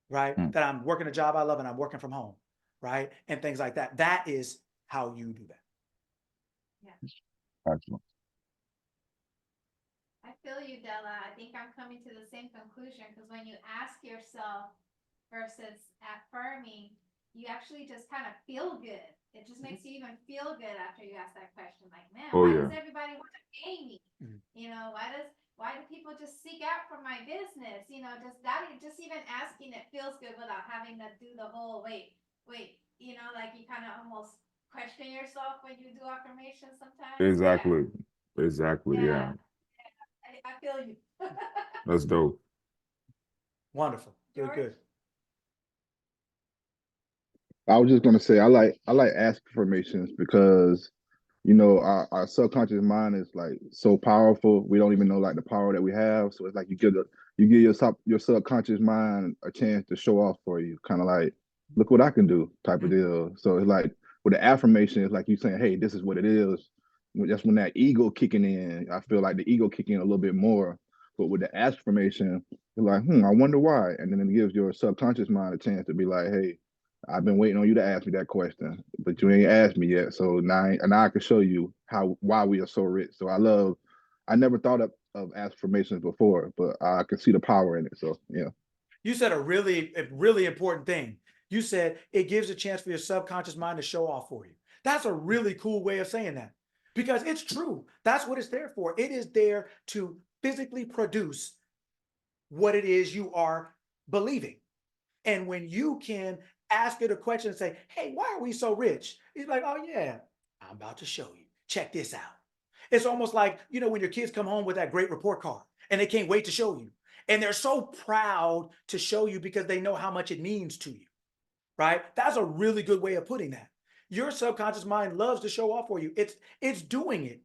right? Mhm. That I'm working a job I love and I'm working from home, right? And things like that. That is how you do that. Excellent. I feel you, Della. I think I'm coming to the same conclusion because when you ask yourself versus affirming, you actually just kind of feel good. It just makes you even feel good after you ask that question. Like, man, Oh why yeah. does everybody want to pay me? You know, why do people just seek out for my business? You know, just even asking it feels good without having to do the whole wait. You know, like you kind of almost question yourself when you do affirmations sometimes. Yeah. Exactly. Exactly. Yeah. Yeah. I feel you. That's dope. Wonderful. Good, George? good. I was just gonna say I like affirmations because our subconscious mind is like so powerful. We don't even know like the power that we have. So it's like you give your subconscious mind a chance to show off for you, kind of like look what I can do type of deal. So it's like with the affirmation, it's like you saying, hey, this is what it is. That's when that ego kicking in. I feel like the ego kicking in a little bit more. But with the affirmation, you're like, I wonder why. And then it gives your subconscious mind a chance to be like, hey, I've been waiting on you to ask me that question, but you ain't asked me yet. So now I can show you why we are so rich. So I never thought of affirmations before, but I can see the power in it. So yeah. You said a really important thing. You said it gives a chance for your subconscious mind to show off for you. That's a really cool way of saying that because it's true. That's what it's there for. It is there to physically produce what it is you are believing. And when you can ask it a question and say, hey, why are we so rich? He's like, oh, yeah, I'm about to show you. Check this out. It's almost like, when your kids come home with that great report card and they can't wait to show you. And they're so proud to show you because they know how much it means to you, right? That's a really good way of putting that. Your subconscious mind loves to show off for you. It's doing it,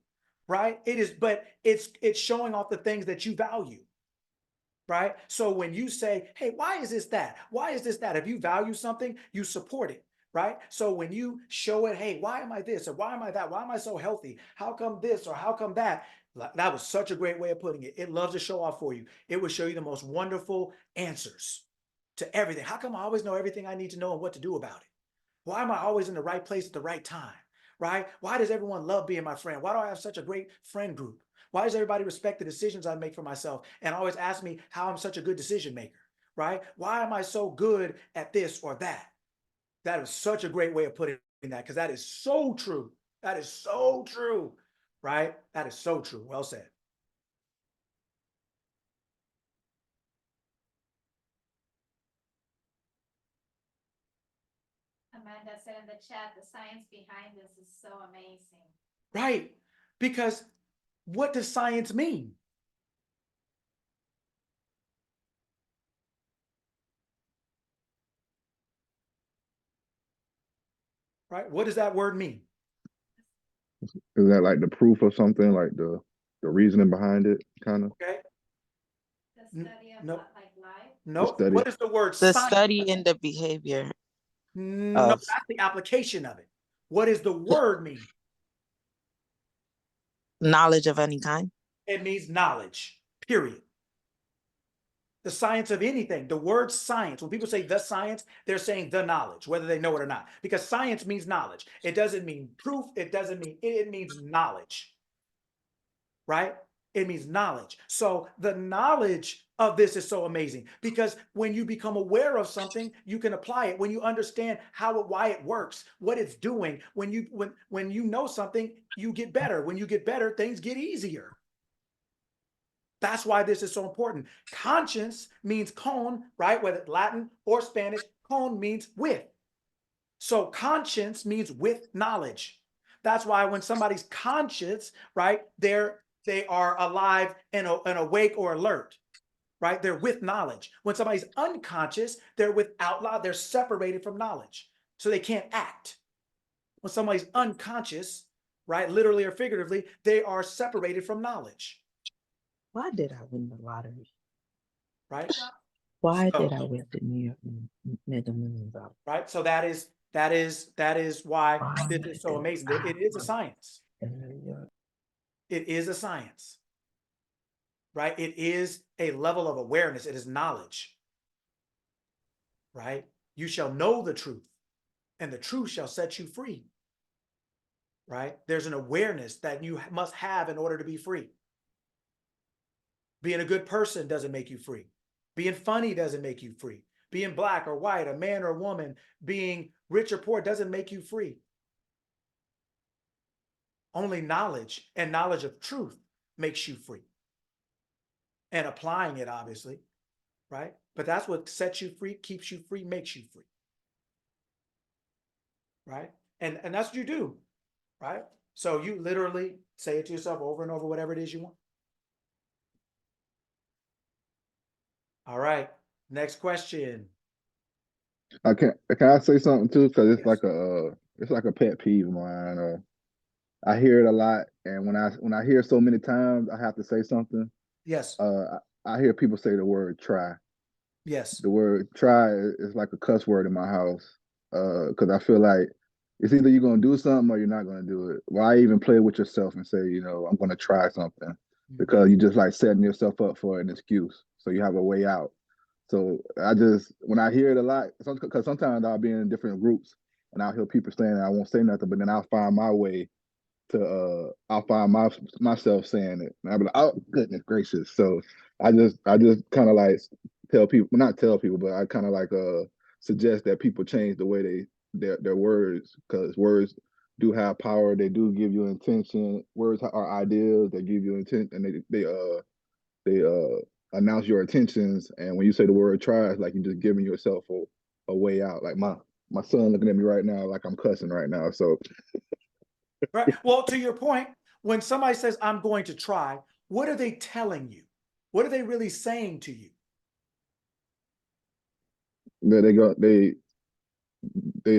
right? It is, but it's showing off the things that you value. Right? So when you say, hey, why is this that? Why is this that? If you value something, you support it. Right? So when you show it, hey, why am I this or why am I that? Why am I so healthy? How come this or how come that? That was such a great way of putting it. It loves to show off for you. It will show you the most wonderful answers to everything. How come I always know everything I need to know and what to do about it? Why am I always in the right place at the right time? Right? Why does everyone love being my friend? Why do I have such a great friend group? Why does everybody respect the decisions I make for myself and always ask me how I'm such a good decision maker? Right? Why am I so good at this or that? That is such a great way of putting that, because that is so true. That is so true. Right? That is so true. Well said. Amanda said in the chat, the science behind this is so amazing. Right. Because what does science mean? Right? What does that word mean? Is that like the proof of something, like the reasoning behind it, kind of? Okay. The study of No. like life. No. study. What is the word The science? study and the behavior. No, of that's the application of it. What does the word mean? knowledge of any kind. It means knowledge, period. The science of anything. The word science, when people say the science, they're saying the knowledge, whether they know it or not. Because science means knowledge. It doesn't mean proof. It doesn't mean, it means knowledge. Right? It means knowledge. So the knowledge of this is so amazing, because when you become aware of something, you can apply it. When you understand why it works, what it's doing, when you know something, you get better. When you get better, things get easier. That's why this is so important. Conscience means con, right? Whether Latin or Spanish, con means with. So conscience means with knowledge. That's why when somebody's conscious, right, they are alive and awake or alert, right? They're with knowledge. When somebody's unconscious, they're without law. They're separated from knowledge, so they can't act. When somebody's unconscious, right, literally or figuratively, they are separated from knowledge. Why did I win the lottery? Right? Why So, did I win the New York Mega Millions? right? So that is why this is so amazing. It is a science. It is a science. Right? It is a level of awareness. It is knowledge. Right? You shall know the truth, and the truth shall set you free. Right? There's an awareness that you must have in order to be free. Being a good person doesn't make you free. Being funny doesn't make you free. Being black or white, a man or a woman, being rich or poor doesn't make you free. Only knowledge and knowledge of truth makes you free. And applying it, obviously, right? But that's what sets you free, keeps you free, makes you free. Right? And that's what you do, right? So you literally say it to yourself over and over, whatever it is you want. All right. Next question. Can I say something too? Because it's Yes. it's like a pet peeve of mine. I hear it a lot, and when I hear so many times, I have to say something. Yes. I hear people say the word try. Yes. The word try is like a cuss word in my house. Because I feel like it's either you're gonna do something or you're not gonna do it. Why even play with yourself and say, I'm gonna try something? Because you just like setting yourself up for an excuse. So you have a way out. So when I hear it a lot, because sometimes I'll be in different groups and I'll hear people saying I won't say nothing, but then I'll find my way to I'll find myself saying it. And I'll be like, oh goodness gracious. So I just kind of like tell people, not tell people, but I kind of like suggest that people change the way their words, because words do have power. They do give you intention. Words are ideas. They give you intent, and they announce your intentions. And when you say the word try, it's like you're just giving yourself a way out. Like my son looking at me right now like I'm cussing right now. So Right. Well, to your point, when somebody says, I'm going to try, what are they telling you? What are they really saying to you? they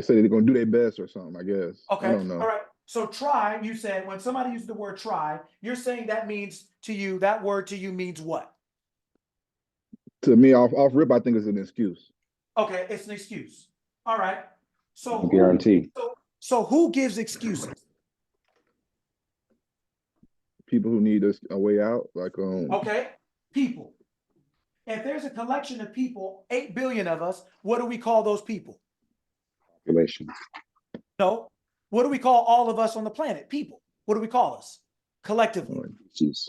say they're gonna do their best or something, I guess. I Okay. don't know. All right. So try, you said, when somebody uses the word try, you're saying that means to you, that word to you means what? To me, off rip, I think it's an excuse. Okay, it's an excuse. All right. So Guarantee. so who gives excuses? People who need a way out, like Okay, people. If there's a collection of people, 8 billion of us, what do we call those people? Population. No. What do we call all of us on the planet? People. What do we call us collectively? Jeez.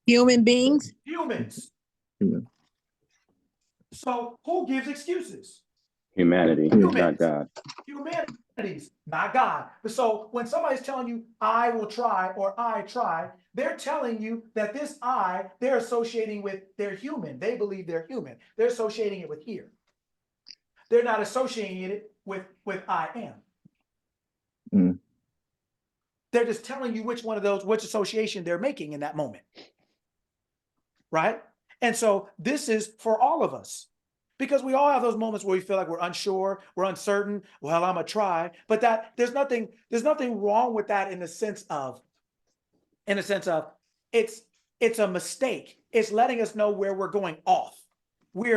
Human beings. Humans. Human. So who gives excuses? Humanity, Humans. not God. Humanities, not God. But so when somebody's telling you, I will try or I try, they're telling you that this I, they're associating with, they're human. They believe they're human. They're associating it with here. They're not associating it with I am. Mm. They're just telling you which one of those, which association they're making in that moment. Right? And so this is for all of us. Because we all have those moments where we feel like we're unsure, we're uncertain. Well, I'm gonna try, but that there's nothing wrong with that in the sense of it's a mistake. It's letting us know where we're going off. We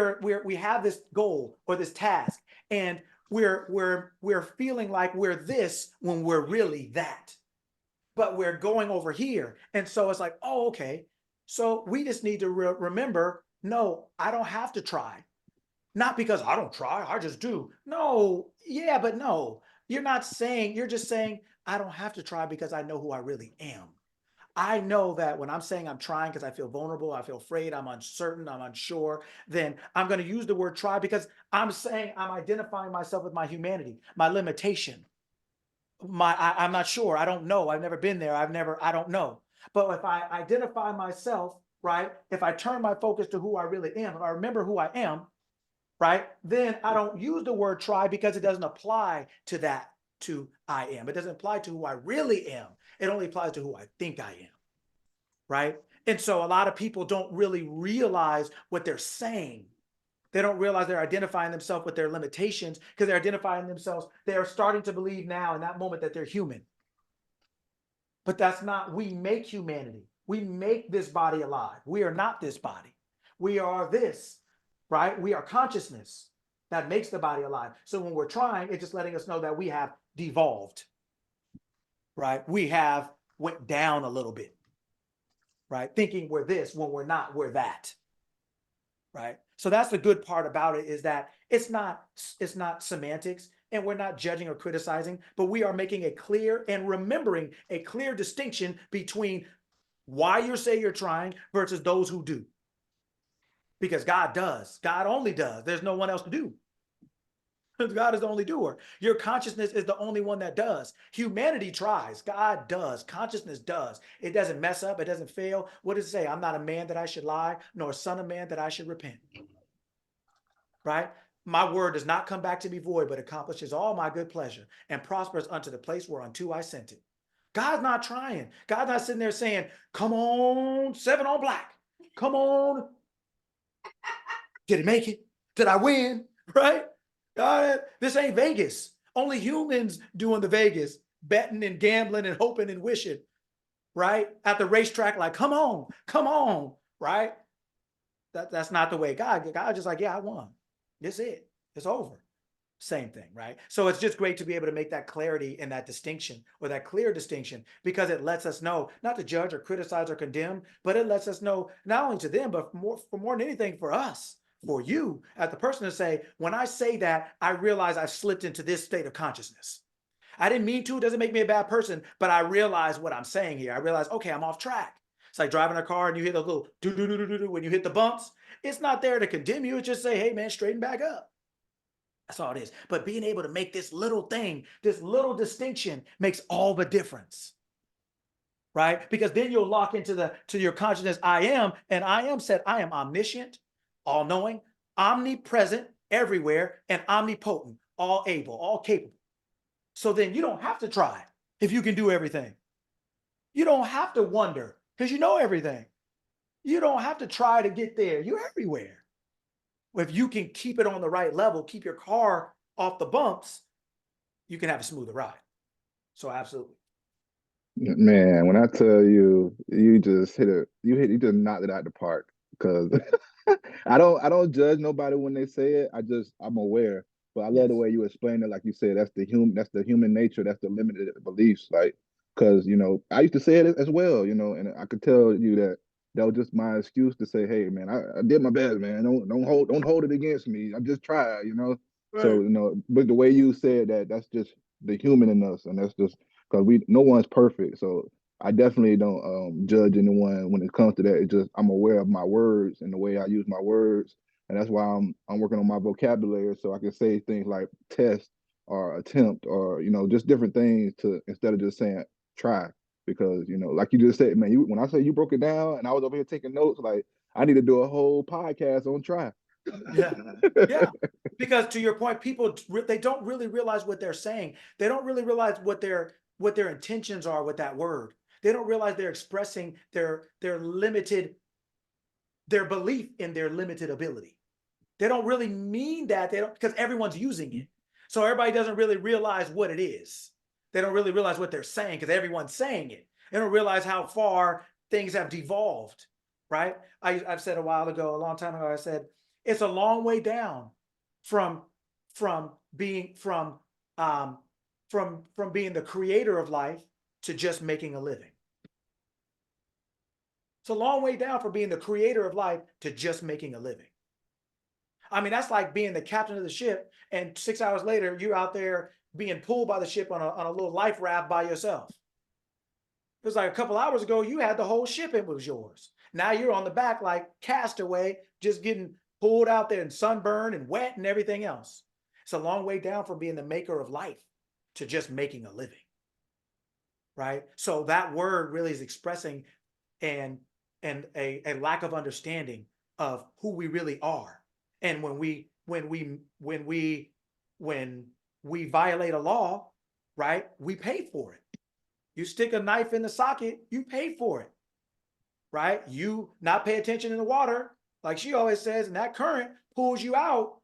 have this goal or this task, and we're feeling like we're this when we're really that, but we're going over here, and so it's like, oh, okay. So we just need to remember, no, I don't have to try. Not because I don't try, I just do. No, yeah, but no. You're not saying, you're just saying, I don't have to try because I know who I really am. I know that when I'm saying I'm trying because I feel vulnerable, I feel afraid, I'm uncertain, I'm unsure, then I'm going to use the word try because I'm saying I'm identifying myself with my humanity, my limitation. I'm not sure, I don't know, I've never been there, I don't know. But if I identify myself, right, if I turn my focus to who I really am, if I remember who I am, right, then I don't use the word try because it doesn't apply to that, to I am. It doesn't apply to who I really am. It only applies to who I think I am, right? And so a lot of people don't really realize what they're saying. They don't realize they're identifying themselves with their limitations because they're identifying themselves. They're starting to believe now in that moment that they're human. But that's not, we make humanity. We make this body alive. We are not this body. We are this. Right? We are consciousness that makes the body alive. So when we're trying, it's just letting us know that we have devolved, right? We have went down a little bit, right? Thinking we're this when we're not, we're that, right? So that's the good part about it, is that it's not semantics, and we're not judging or criticizing, but we are making a clear and remembering a clear distinction between why you say you're trying versus those who do. Because God does. God only does. There's no one else to do. God is the only doer. Your consciousness is the only one that does. Humanity tries. God does. Consciousness does. It doesn't mess up. It doesn't fail. What does it say? I'm not a man that I should lie, nor a son of man that I should repent. Right? My word does not come back to me void, but accomplishes all my good pleasure and prospers unto the place whereunto I sent it. God's not trying. God's not sitting there saying, come on, 7 on black. Come on. Did it make it? Did I win? Right? This ain't Vegas. Only humans doing the Vegas, betting and gambling and hoping and wishing, right? At the racetrack, like, come on, right? That's not the way God just like, yeah, I won. That's it. It's over. Same thing, right? So it's just great to be able to make that clarity and that distinction, or that clear distinction, because it lets us know, not to judge or criticize or condemn, but it lets us know, not only to them, but more than anything for us, for you as the person, to say, when I say that, I realize I've slipped into this state of consciousness. I didn't mean to. It doesn't make me a bad person, but I realize what I'm saying here. I realize, okay, I'm off track. It's like driving a car and you hear the little do when you hit the bumps. It's not there to condemn you. It's just say, hey man, straighten back up. That's all it is. But being able to make this little thing, this little distinction, makes all the difference. Right? Because then you'll lock into your consciousness, I am, and I am said, I am omniscient, all knowing, omnipresent, everywhere, and omnipotent, all able, all capable. So then you don't have to try if you can do everything. You don't have to wonder because you know everything. You don't have to try to get there. You're everywhere. If you can keep it on the right level, keep your car off the bumps, you can have a smoother ride. So absolutely. Man, when I tell you, you just you just knocked it out the park. Because I don't judge nobody when they say it. I'm aware. But I love the way you explain it, like you said, that's the human nature, that's the limited beliefs. Like, because I used to say it as well, and I could tell you that that was just my excuse to say, hey man, I did my best, man. Don't hold it against me. I just tried, you know. So, you know, but the way you said that, that's just the human in us, and that's just because no one's perfect. So I definitely don't judge anyone when it comes to that. It's just I'm aware of my words and the way I use my words, and that's why I'm working on my vocabulary so I can say things like test or attempt or just different things to instead of just saying try. Because like you just said, man, when I say you broke it down and I was over here taking notes, like I need to do a whole podcast on try. Yeah, yeah. Because to your point, people they don't really realize what they're saying. They don't really realize what their intentions are with that word. They don't realize they're expressing their belief in their limited ability. They don't really mean that. They don't, because everyone's using it. So everybody doesn't really realize what it is. They don't really realize what they're saying because everyone's saying it. They don't realize how far things have devolved, right? I've said a while ago, a long time ago, I said, it's a long way down from being being the creator of life to just making a living. It's a long way down from being the creator of life to just making a living. I mean, that's like being the captain of the ship, and 6 hours later, you're out there being pulled by the ship on a little life raft by yourself. It was like a couple hours ago, you had the whole ship, it was yours. Now you're on the back like castaway, just getting pulled out there and sunburned and wet and everything else. It's a long way down from being the maker of life to just making a living, right? So that word really is expressing a lack of understanding of who we really are. And when we violate a law, right, we pay for it. You stick a knife in the socket, you pay for it, right? You not pay attention in the water, like she always says, and that current pulls you out.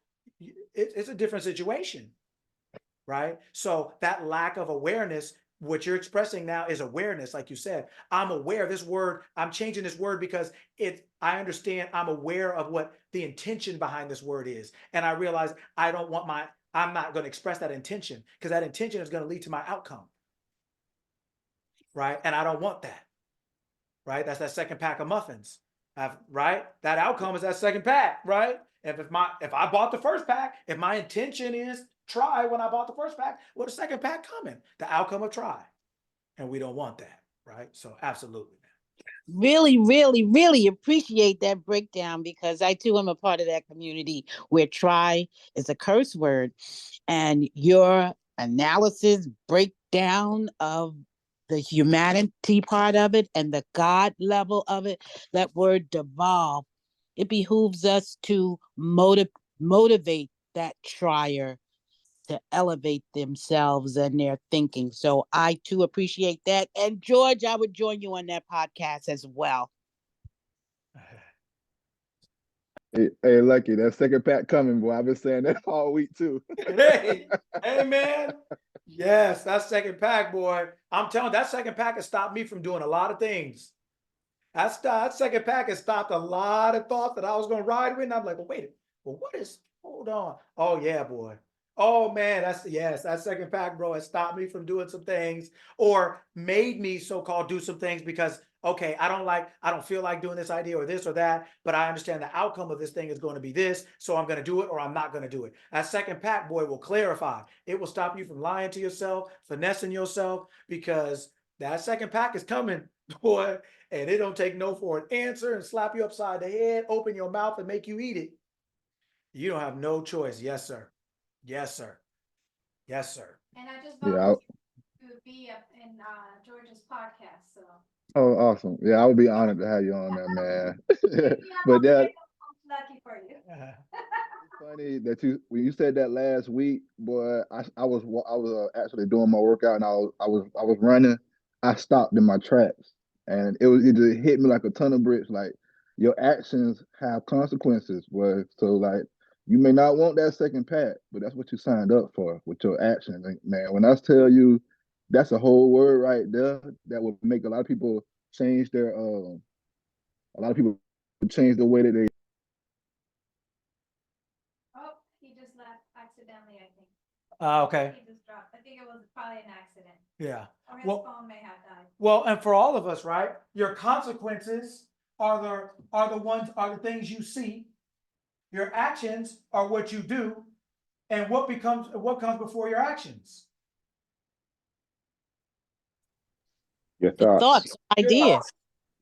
It's a different situation, right? So that lack of awareness, what you're expressing now is awareness. Like you said, I'm aware of this word. I'm changing this word because I understand, I'm aware of what the intention behind this word is. And I realize I'm not going to express that intention because that intention is going to lead to my outcome. Right. And I don't want that. Right. That's that second pack of muffins. Right. That outcome is that second pack. Right. If I bought the first pack, if my intention is try when I bought the first pack, well, the second pack coming, the outcome of try. And we don't want that. Right. So absolutely. Really, really, really appreciate that breakdown because I too am a part of that community where try is a curse word. And your analysis, breakdown of the humanity part of it and the God level of it, that word devolve, it behooves us to motivate that trier to elevate themselves and their thinking. So I too appreciate that. And George, I would join you on that podcast as well. Hey, Lucky, that second pack coming, boy. I've been saying that all week too. Hey, man. Yes, that second pack, boy. I'm telling you, that second pack has stopped me from doing a lot of things. That second pack has stopped a lot of thoughts that I was going to ride with. And I'm like, hold on. Oh, yeah, boy. Oh, man, that second pack, bro, has stopped me from doing some things or made me so-called do some things because, okay, I don't feel like doing this idea or this or that, but I understand the outcome of this thing is going to be this, so I'm going to do it or I'm not going to do it. That second pack, boy, will clarify. It will stop you from lying to yourself, finessing yourself, because that second pack is coming, boy, and it don't take no for an answer and slap you upside the head, open your mouth and make you eat it. You don't have no choice. Yes, sir. Yes, sir. Yes, sir. And I just Yeah. volunteered to be up in George's podcast. So. Oh, awesome. Yeah, I would be honored to have you on there, man. But that Lucky for you. funny that when you said that last week, boy. I was actually doing my workout and I was running. I stopped in my tracks and it just hit me like a ton of bricks. Like your actions have consequences, boy. So like you may not want that second pack, but that's what you signed up for with your actions, man. When I tell you, that's a whole word right there that would make a lot of people change their change the way that they. Oh, he just left accidentally, I think. Okay. He just dropped. I think it was probably an accident. Yeah. Or his phone may have died. Well, and for all of us, right? Your consequences are the things you see. Your actions are what you do, and what comes before your actions. Your Your thoughts. thoughts, ideas.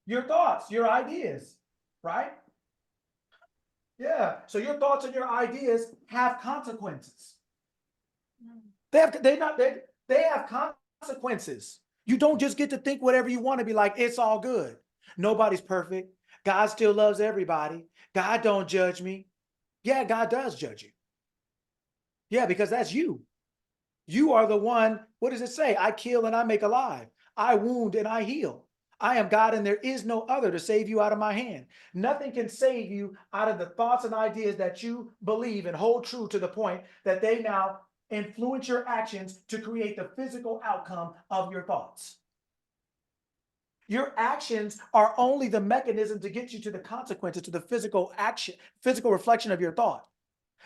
Your thoughts, your ideas, right? Yeah. So your thoughts and your ideas have consequences. They have consequences. You don't just get to think whatever you want to be like, it's all good. Nobody's perfect. God still loves everybody. God don't judge me. Yeah, God does judge you. Yeah, because that's you. You are the one, what does it say? I kill and I make alive. I wound and I heal. I am God and there is no other to save you out of my hand. Nothing can save you out of the thoughts and ideas that you believe and hold true to the point that they now influence your actions to create the physical outcome of your thoughts. Your actions are only the mechanism to get you to the consequences, to the physical action, physical reflection of your thought.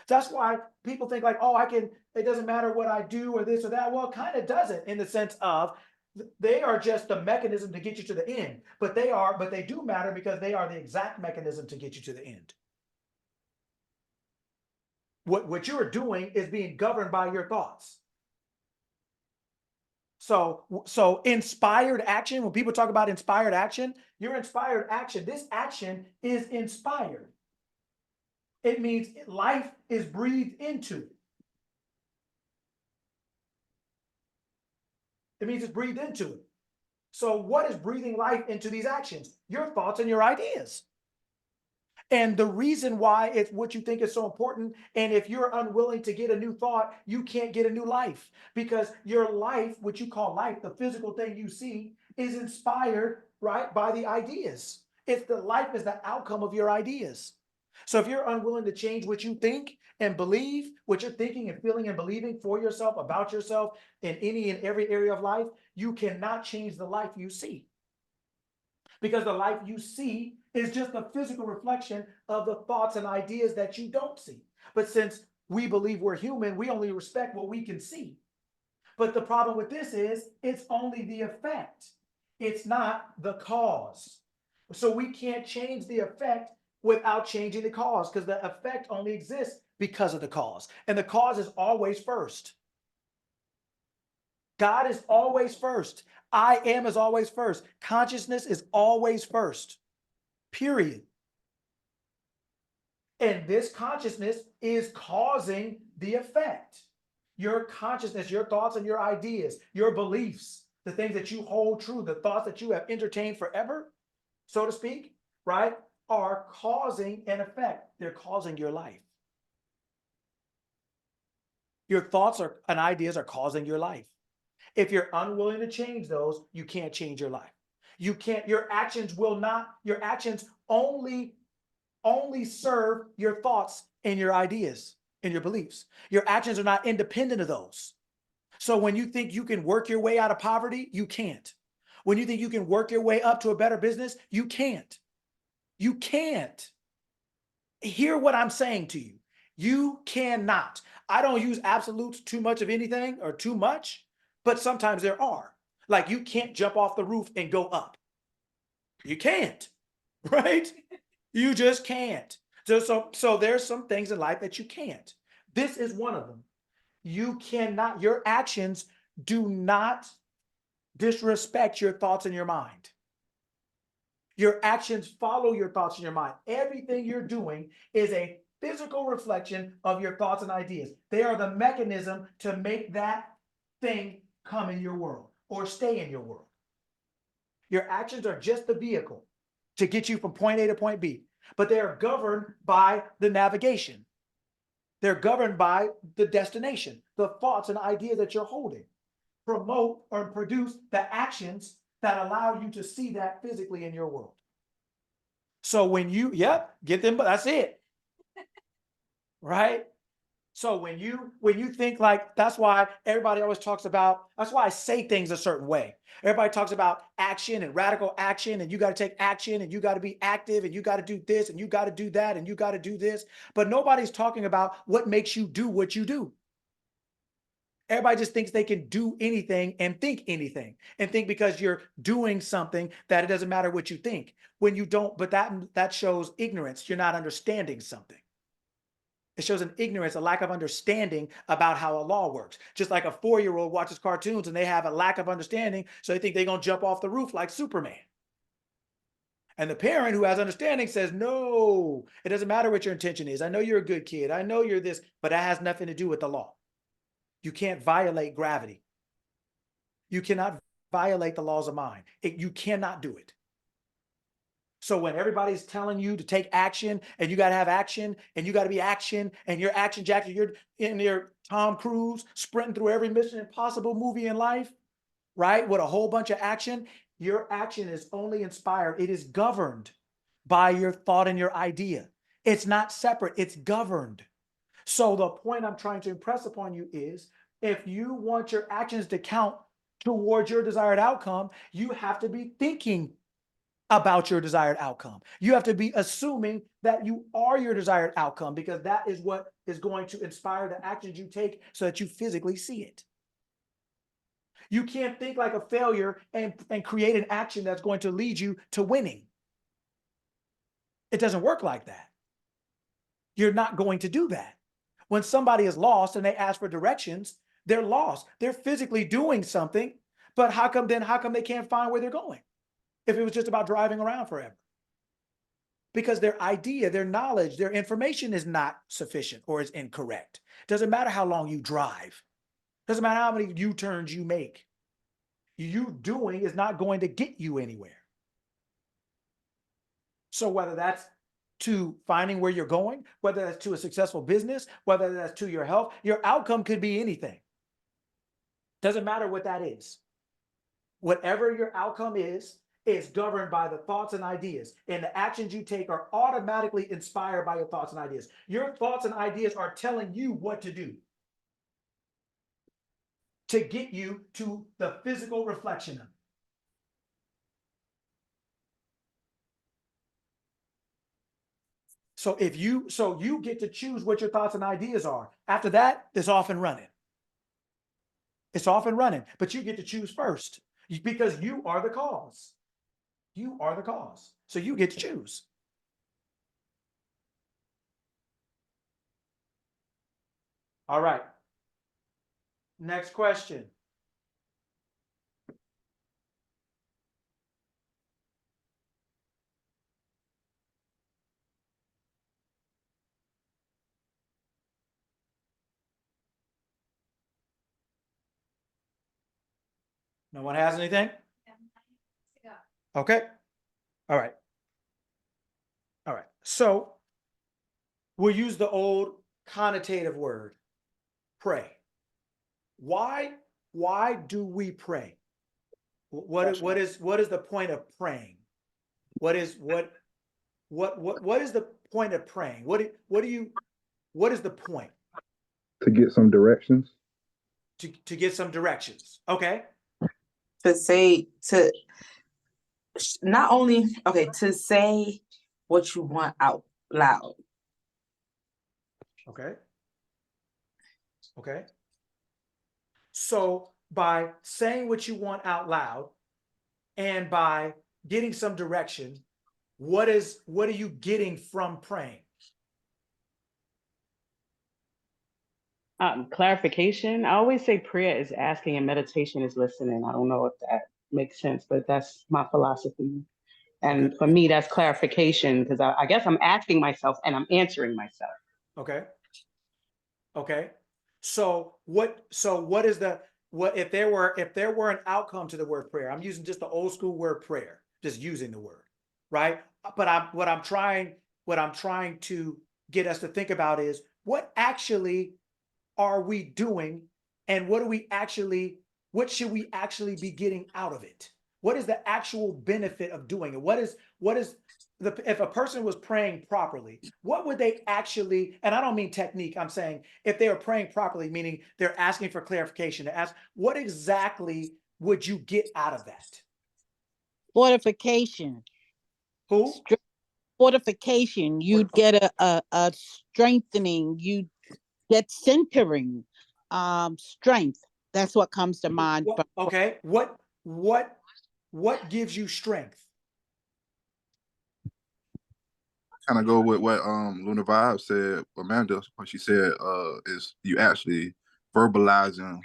That's why people think like, oh, it doesn't matter what I do or this or that. Well, it kind of doesn't, in the sense of they are just the mechanism to get you to the end, but they do matter because they are the exact mechanism to get you to the end. What you're doing is being governed by your thoughts. So inspired action, when people talk about inspired action, your inspired action, this action is inspired. It means life is breathed into it. It means it's breathed into it. So what is breathing life into these actions? Your thoughts and your ideas. And the reason why it's what you think is so important, and if you're unwilling to get a new thought, you can't get a new life, because your life, what you call life, the physical thing you see, is inspired, right, by the ideas. It's the life is the outcome of your ideas. So if you're unwilling to change what you think and believe, what you're thinking and feeling and believing for yourself, about yourself, in any and every area of life, you cannot change the life you see. Because the life you see is just a physical reflection of the thoughts and ideas that you don't see. But since we believe we're human, we only respect what we can see. But the problem with this is it's only the effect. It's not the cause. So we can't change the effect without changing the cause, because the effect only exists because of the cause. And the cause is always first. God is always first. I am is always first. Consciousness is always first. Period. And this consciousness is causing the effect. Your consciousness, your thoughts and your ideas, your beliefs, the things that you hold true, the thoughts that you have entertained forever, so to speak, right, are causing an effect. They're causing your life. Your thoughts and ideas are causing your life. If you're unwilling to change those, you can't change your life. You can't, your actions only serve your thoughts and your ideas and your beliefs. Your actions are not independent of those. So when you think you can work your way out of poverty, you can't. When you think you can work your way up to a better business, you can't. You can't. Hear what I'm saying to you. You cannot. I don't use absolutes too much of anything or too much, but sometimes there are. Like you can't jump off the roof and go up. You can't, right? You just can't. So there's some things in life that you can't. This is one of them. You cannot, your actions do not disrespect your thoughts and your mind. Your actions follow your thoughts and your mind. Everything you're doing is a physical reflection of your thoughts and ideas. They are the mechanism to make that thing come in your world or stay in your world. Your actions are just the vehicle to get you from point A to point B, but they are governed by the navigation. They're governed by the destination, the thoughts and ideas that you're holding. Promote or produce the actions that allow you to see that physically in your world. So when you, get them, but that's it. Right? So when you think like, that's why everybody always talks about, that's why I say things a certain way. Everybody talks about action and radical action, and you got to take action, and you got to be active, and you got to do this, and you got to do that, and you got to do this. But nobody's talking about what makes you do what you do. Everybody just thinks they can do anything and think anything and think because you're doing something that it doesn't matter what you think when you don't. But that shows ignorance. You're not understanding something. It shows an ignorance, a lack of understanding about how a law works. Just like a 4-year-old watches cartoons and they have a lack of understanding, so they think they're going to jump off the roof like Superman. And the parent who has understanding says, no, it doesn't matter what your intention is. I know you're a good kid. I know you're this, but that has nothing to do with the law. You can't violate gravity. You cannot violate the laws of mind. You cannot do it. So when everybody's telling you to take action and you got to have action and you got to be action and you're action jacked, you're in there, Tom Cruise sprinting through every Mission Impossible movie in life, right? With a whole bunch of action, your action is only inspired. It is governed by your thought and your idea. It's not separate. It's governed. So the point I'm trying to impress upon you is if you want your actions to count towards your desired outcome, you have to be thinking about your desired outcome. You have to be assuming that you are your desired outcome because that is what is going to inspire the actions you take so that you physically see it. You can't think like a failure and create an action that's going to lead you to winning. It doesn't work like that. You're not going to do that. When somebody is lost and they ask for directions, they're lost. They're physically doing something, but how come they can't find where they're going? If it was just about driving around forever. Because their idea, their knowledge, their information is not sufficient or is incorrect. Doesn't matter how long you drive. Doesn't matter how many U-turns you make. You doing is not going to get you anywhere. So whether that's to finding where you're going, whether that's to a successful business, whether that's to your health, your outcome could be anything. Doesn't matter what that is. Whatever your outcome is governed by the thoughts and ideas, and the actions you take are automatically inspired by your thoughts and ideas. Your thoughts and ideas are telling you what to do to get you to the physical reflection of it. So you get to choose what your thoughts and ideas are. After that, it's off and running. It's off and running, but you get to choose first because you are the cause. You are the cause. So you get to choose. All right. Next question. No one has anything? Okay. All right. All right. So we'll use the old connotative word, pray. Why do we pray? What is the point of praying? What is the point of praying? What is the point? To get some directions. To get some directions. Okay. To say not only to say what you want out loud. Okay. Okay. So by saying what you want out loud and by getting some direction, what are you getting from praying? Clarification. I always say prayer is asking and meditation is listening. I don't know if that makes sense, but that's my philosophy. And Okay. for me, that's clarification because I guess I'm asking myself and I'm answering myself. Okay. Okay. So what is if there were an outcome to the word prayer? I'm using just the old school word prayer, just using the word, right? But what I'm trying to get us to think about is what actually are we doing and what should we actually be getting out of it? What is the actual benefit of doing it? What is if a person was praying properly, what would they actually, and I don't mean technique, I'm saying if they are praying properly, meaning they're asking for clarification, to ask, what exactly would you get out of that? Fortification. Who? Fortification. You'd get a strengthening. You get centering. strength. That's what comes to mind. Okay. What gives you strength? Kind of go with what Luna Vibe said, Amanda, what she said is you actually verbalizing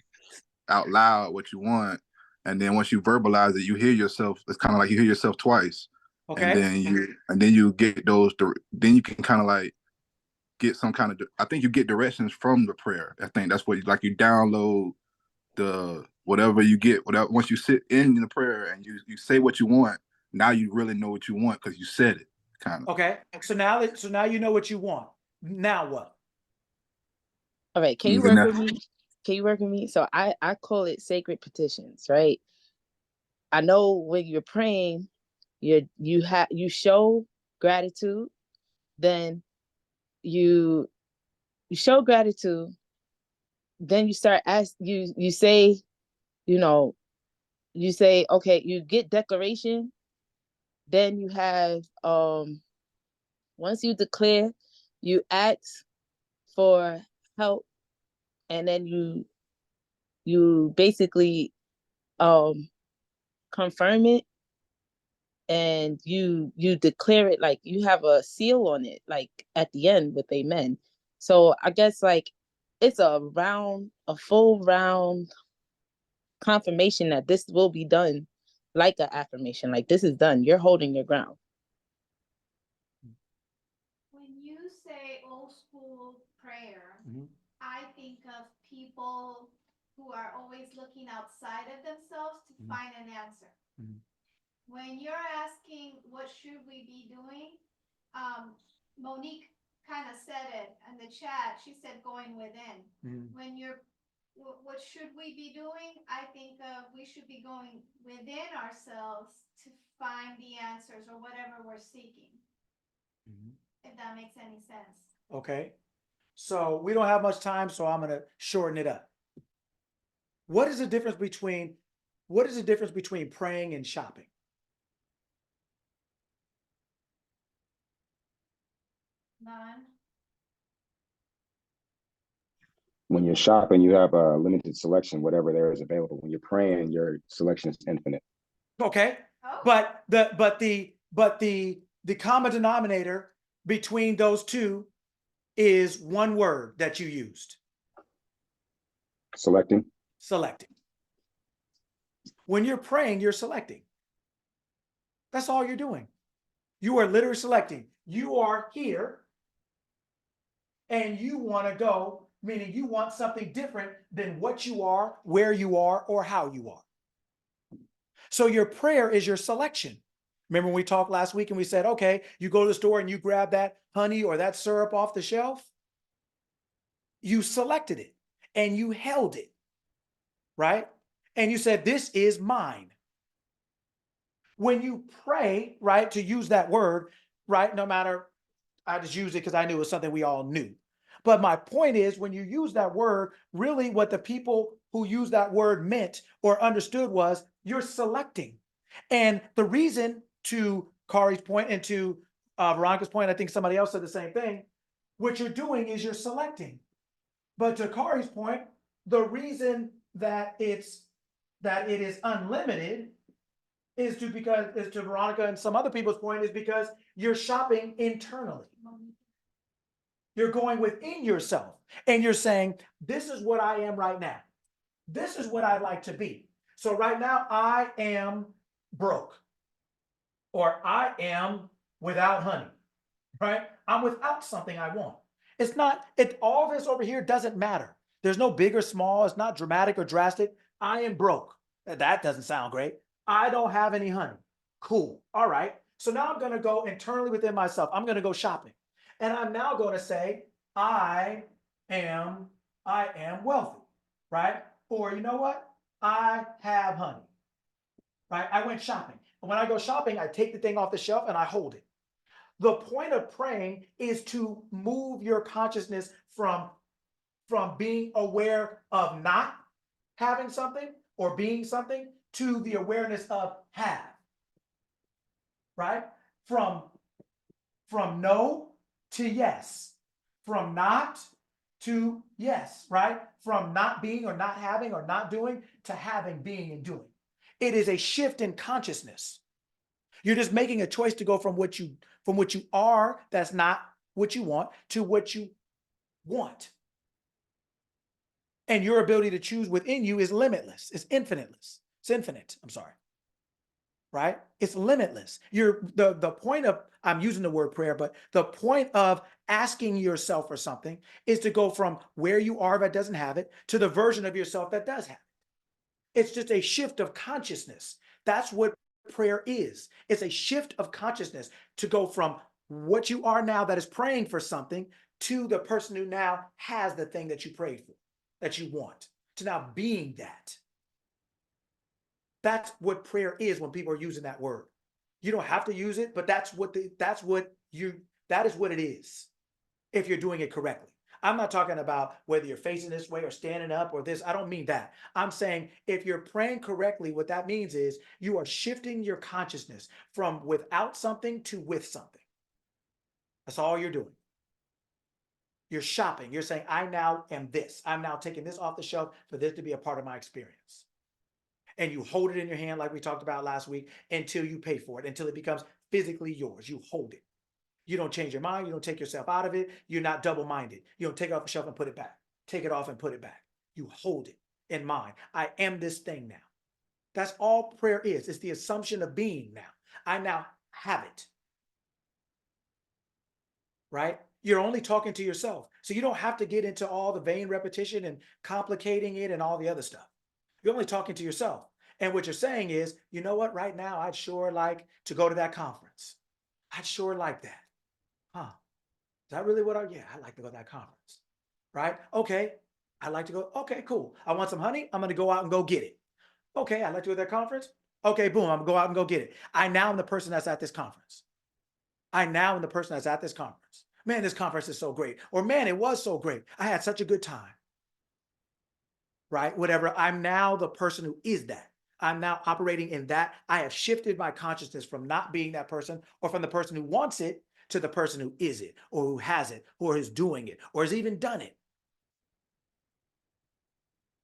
out loud what you want, and then once you verbalize it, you hear yourself. It's kind of like you hear yourself twice, and Okay. then you get those. Then you can kind of like get some kind of. I think you get directions from the prayer. I think that's what like you download the whatever you get. Whatever once you sit in the prayer and you say what you want, now you really know what you want because you said it. Kind of. Okay. So now you know what you want. Now what? All right. Can you work with me? Can you work with me? So I call it sacred petitions, right? I know when you're praying, you show gratitude, then you show gratitude, then you start you say, you say, okay, you get declaration, then you have once you declare, you ask for help, and then you basically confirm it, and you declare it, like you have a seal on it, like at the end with amen. So I guess like it's a full round confirmation that this will be done, like an affirmation, like this is done, you're holding your ground. When you say old school prayer, I think of people who are always looking outside of themselves to find an answer. When you're asking what should we be doing, Monique kind of said it in the chat. She said going within. When you're what should we be doing? I think we should be going within ourselves to find the answers or whatever we're seeking. If that makes any sense. Okay. So we don't have much time, so I'm going to shorten it up. What is the difference between praying and shopping? None. When you're shopping, you have a limited selection, whatever there is available. When you're praying, your selection is infinite. Okay. Oh. But the common denominator between those two is one word that you used. Selecting. Selecting. When you're praying, you're selecting. That's all you're doing. You are literally selecting. You are here and you want to go, meaning you want something different than what you are, where you are, or how you are. So your prayer is your selection. Remember when we talked last week and we said, okay, you go to the store and you grab that honey or that syrup off the shelf. You selected it and you held it, right? And you said, this is mine. When you pray, right, to use that word, right, no matter, I just use it because I knew it was something we all knew. But my point is, when you use that word, really what the people who use that word meant or understood was you're selecting. And the reason, to Kari's point and to Veronica's point, I think somebody else said the same thing, what you're doing is you're selecting. But to Kari's point, the reason that it is unlimited is to Veronica and some other people's point is because you're shopping internally. You're going within yourself and you're saying, this is what I am right now. This is what I'd like to be. So right now I am broke, or I am without honey, right? I'm without something I want. All this over here doesn't matter. There's no big or small. It's not dramatic or drastic. I am broke. That doesn't sound great. I don't have any honey. Cool. All right. So now I'm going to go internally within myself. I'm going to go shopping. And I'm now going to say, I am wealthy, right? Or you know what? I have honey, right? I went shopping. And when I go shopping, I take the thing off the shelf and I hold it. The point of praying is to move your consciousness from being aware of not having something or being something to the awareness of have, right? From no to yes, from not to yes, right? From not being or not having or not doing to having, being, and doing. It is a shift in consciousness. You're just making a choice to go from what you are, that's not what you want, to what you want. And your ability to choose within you is limitless. It's infiniteless. It's infinite. I'm sorry. Right? It's limitless. The point of, I'm using the word prayer, but the point of asking yourself for something is to go from where you are that doesn't have it to the version of yourself that does have it. It's just a shift of consciousness. That's what prayer is. It's a shift of consciousness to go from what you are now that is praying for something to the person who now has the thing that you prayed for, that you want, to now being that. That's what prayer is when people are using that word. You don't have to use it, but that is what it is if you're doing it correctly. I'm not talking about whether you're facing this way or standing up or this. I don't mean that. I'm saying if you're praying correctly, what that means is you are shifting your consciousness from without something to with something. That's all you're doing. You're shopping. You're saying, I now am this. I'm now taking this off the shelf for this to be a part of my experience. And you hold it in your hand like we talked about last week until you pay for it, until it becomes physically yours. You hold it. You don't change your mind. You don't take yourself out of it. You're not double-minded. You don't take it off the shelf and put it back. Take it off and put it back. You hold it in mind. I am this thing now. That's all prayer is. It's the assumption of being now. I now have it. Right? You're only talking to yourself. So you don't have to get into all the vain repetition and complicating it and all the other stuff. You're only talking to yourself. And what you're saying is, you know what, right now, I'd sure like to go to that conference. I'd sure like that. Huh? Is that really what yeah, I'd like to go to that conference. Right? Okay. I'd like to go. Okay, cool. I want some honey. I'm going to go out and go get it. Okay. I'd like to go to that conference. Okay, boom. I'm going to go out and go get it. I now am the person that's at this conference. I now am the person that's at this conference. Man, this conference is so great. Or man, it was so great. I had such a good time. Right? Whatever. I'm now the person who is that. I'm now operating in that. I have shifted my consciousness from not being that person or from the person who wants it to the person who is it or who has it or is doing it or has even done it.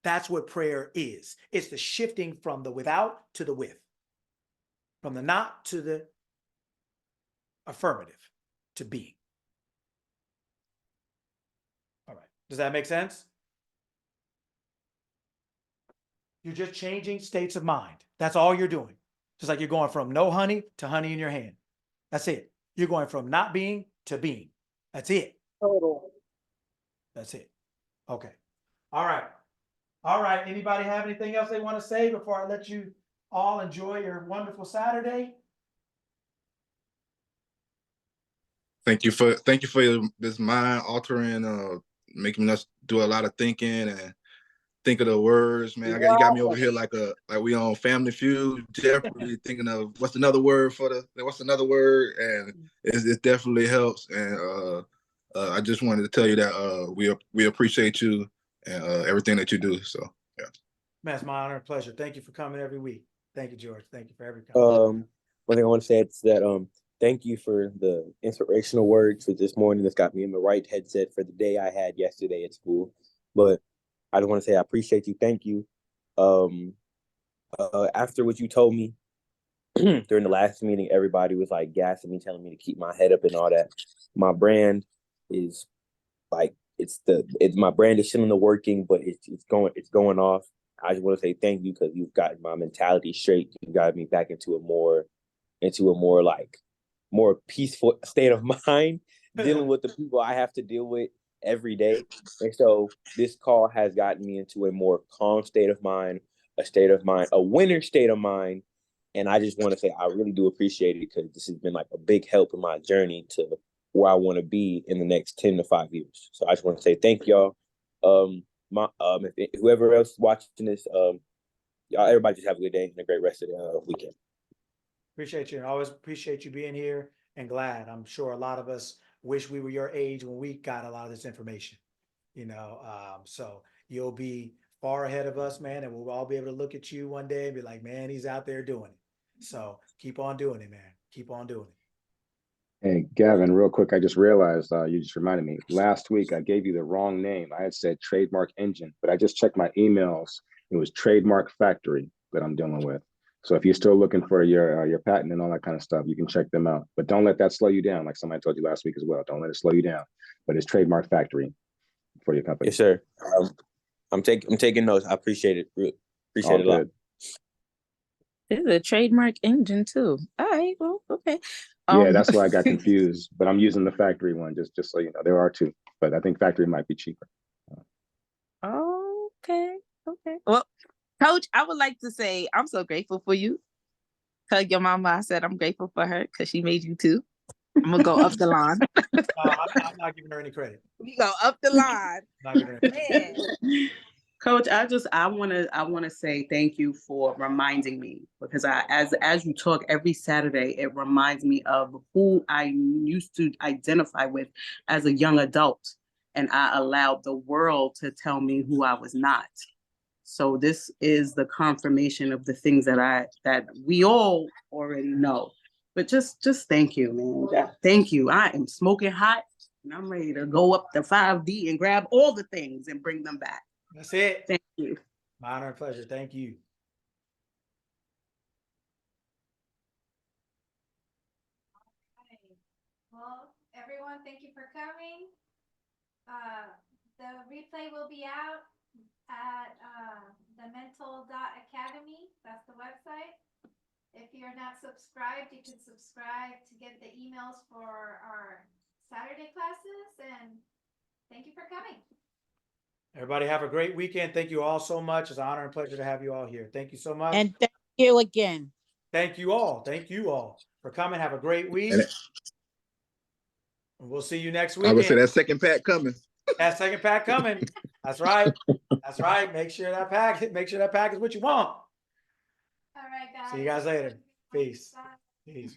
That's what prayer is. It's the shifting from the without to the with, from the not to the affirmative, to being. All right. Does that make sense? You're just changing states of mind. That's all you're doing. Just like you're going from no honey to honey in your hand. That's it. You're going from not being to being. That's it. Total. That's it. Okay. All right. All right. Anybody have anything else they want to say before I let you all enjoy your wonderful Saturday? Thank you for this mind altering, making us do a lot of thinking and think of the words, man. You got me over here like we on Family Feud, Jeopardy, thinking of what's another word, and it definitely helps. And I just wanted to tell you that we appreciate you and everything that you do. So yeah. Man, it's my honor and pleasure. Thank you for coming every week. Thank you, George. Thank you for every One thing I want to say is that thank you for the inspirational words for this morning. That's got me in the right headset for the day I had yesterday at school. But I just want to say I appreciate you. Thank you. After what you told me during the last meeting, everybody was like gassing me, telling me to keep my head up and all that. My brand is like my brand is still in the working, but it's going off. I just want to say thank you because you've gotten my mentality straight. You got me back into a more like more peaceful state of mind, dealing with the people I have to deal with every day. And so this call has gotten me into a more calm state of mind, a winner state of mind. And I just want to say I really do appreciate it because this has been like a big help in my journey to where I want to be in the next 10 to 5 years. So I just want to say thank y'all. Whoever else watching this, y'all, everybody just have a good day and a great rest of the weekend. Appreciate you. I always appreciate you being here and glad. I'm sure a lot of us wish we were your age when we got a lot of this information, so you'll be far ahead of us, man, and we'll all be able to look at you one day and be like, man, he's out there doing it. So keep on doing it, man. Keep on doing it. Hey, Gavin, real quick, I just realized you just reminded me. Last week, I gave you the wrong name. I had said Trademark Engine, but I just checked my emails. It was Trademark Factory that I'm dealing with. So if you're still looking for your patent and all that kind of stuff, you can check them out. But don't let that slow you down, like somebody told you last week as well. Don't let it slow you down. But it's Trademark Factory for your company. Yes, sir. I'm taking notes. I appreciate it. Appreciate All it a lot. good. There's a trademark engine too. All right, well, okay. Yeah, that's why I got confused. But I'm using the factory one, just so you know. There are two, but I think factory might be cheaper. Okay, okay. Well, Coach, I would like to say I'm so grateful for you. Tell your mama I said I'm grateful for her because she made you too. I'm gonna go up the line. I'm not giving her any credit. We go up the line. Not giving her any credit. Man. Coach, I wanna say thank you for reminding me, because as you talk every Saturday, it reminds me of who I used to identify with as a young adult, and I allowed the world to tell me who I was not. So this is the confirmation of the things that we all already know. But just thank you, man. Thank you. I am smoking hot and I'm ready to go up to 5D and grab all the things and bring them back. That's it. Thank you. My honor and pleasure. Thank you. Okay. Well, everyone, thank you for coming. The replay will be out at themental.academy. That's the website. If you're not subscribed, you can subscribe to get the emails for our Saturday classes. And thank you for coming. Everybody have a great weekend. Thank you all so much. It's an honor and pleasure to have you all here. Thank you so much. And thank you again. Thank you all. Thank you all for coming. Have a great week. And we'll see you next weekend. I would say that second pack coming. That second pack coming. That's right. That's right. Make sure that pack is what you want. All right, guys. See you guys later. Peace. Bye. Peace.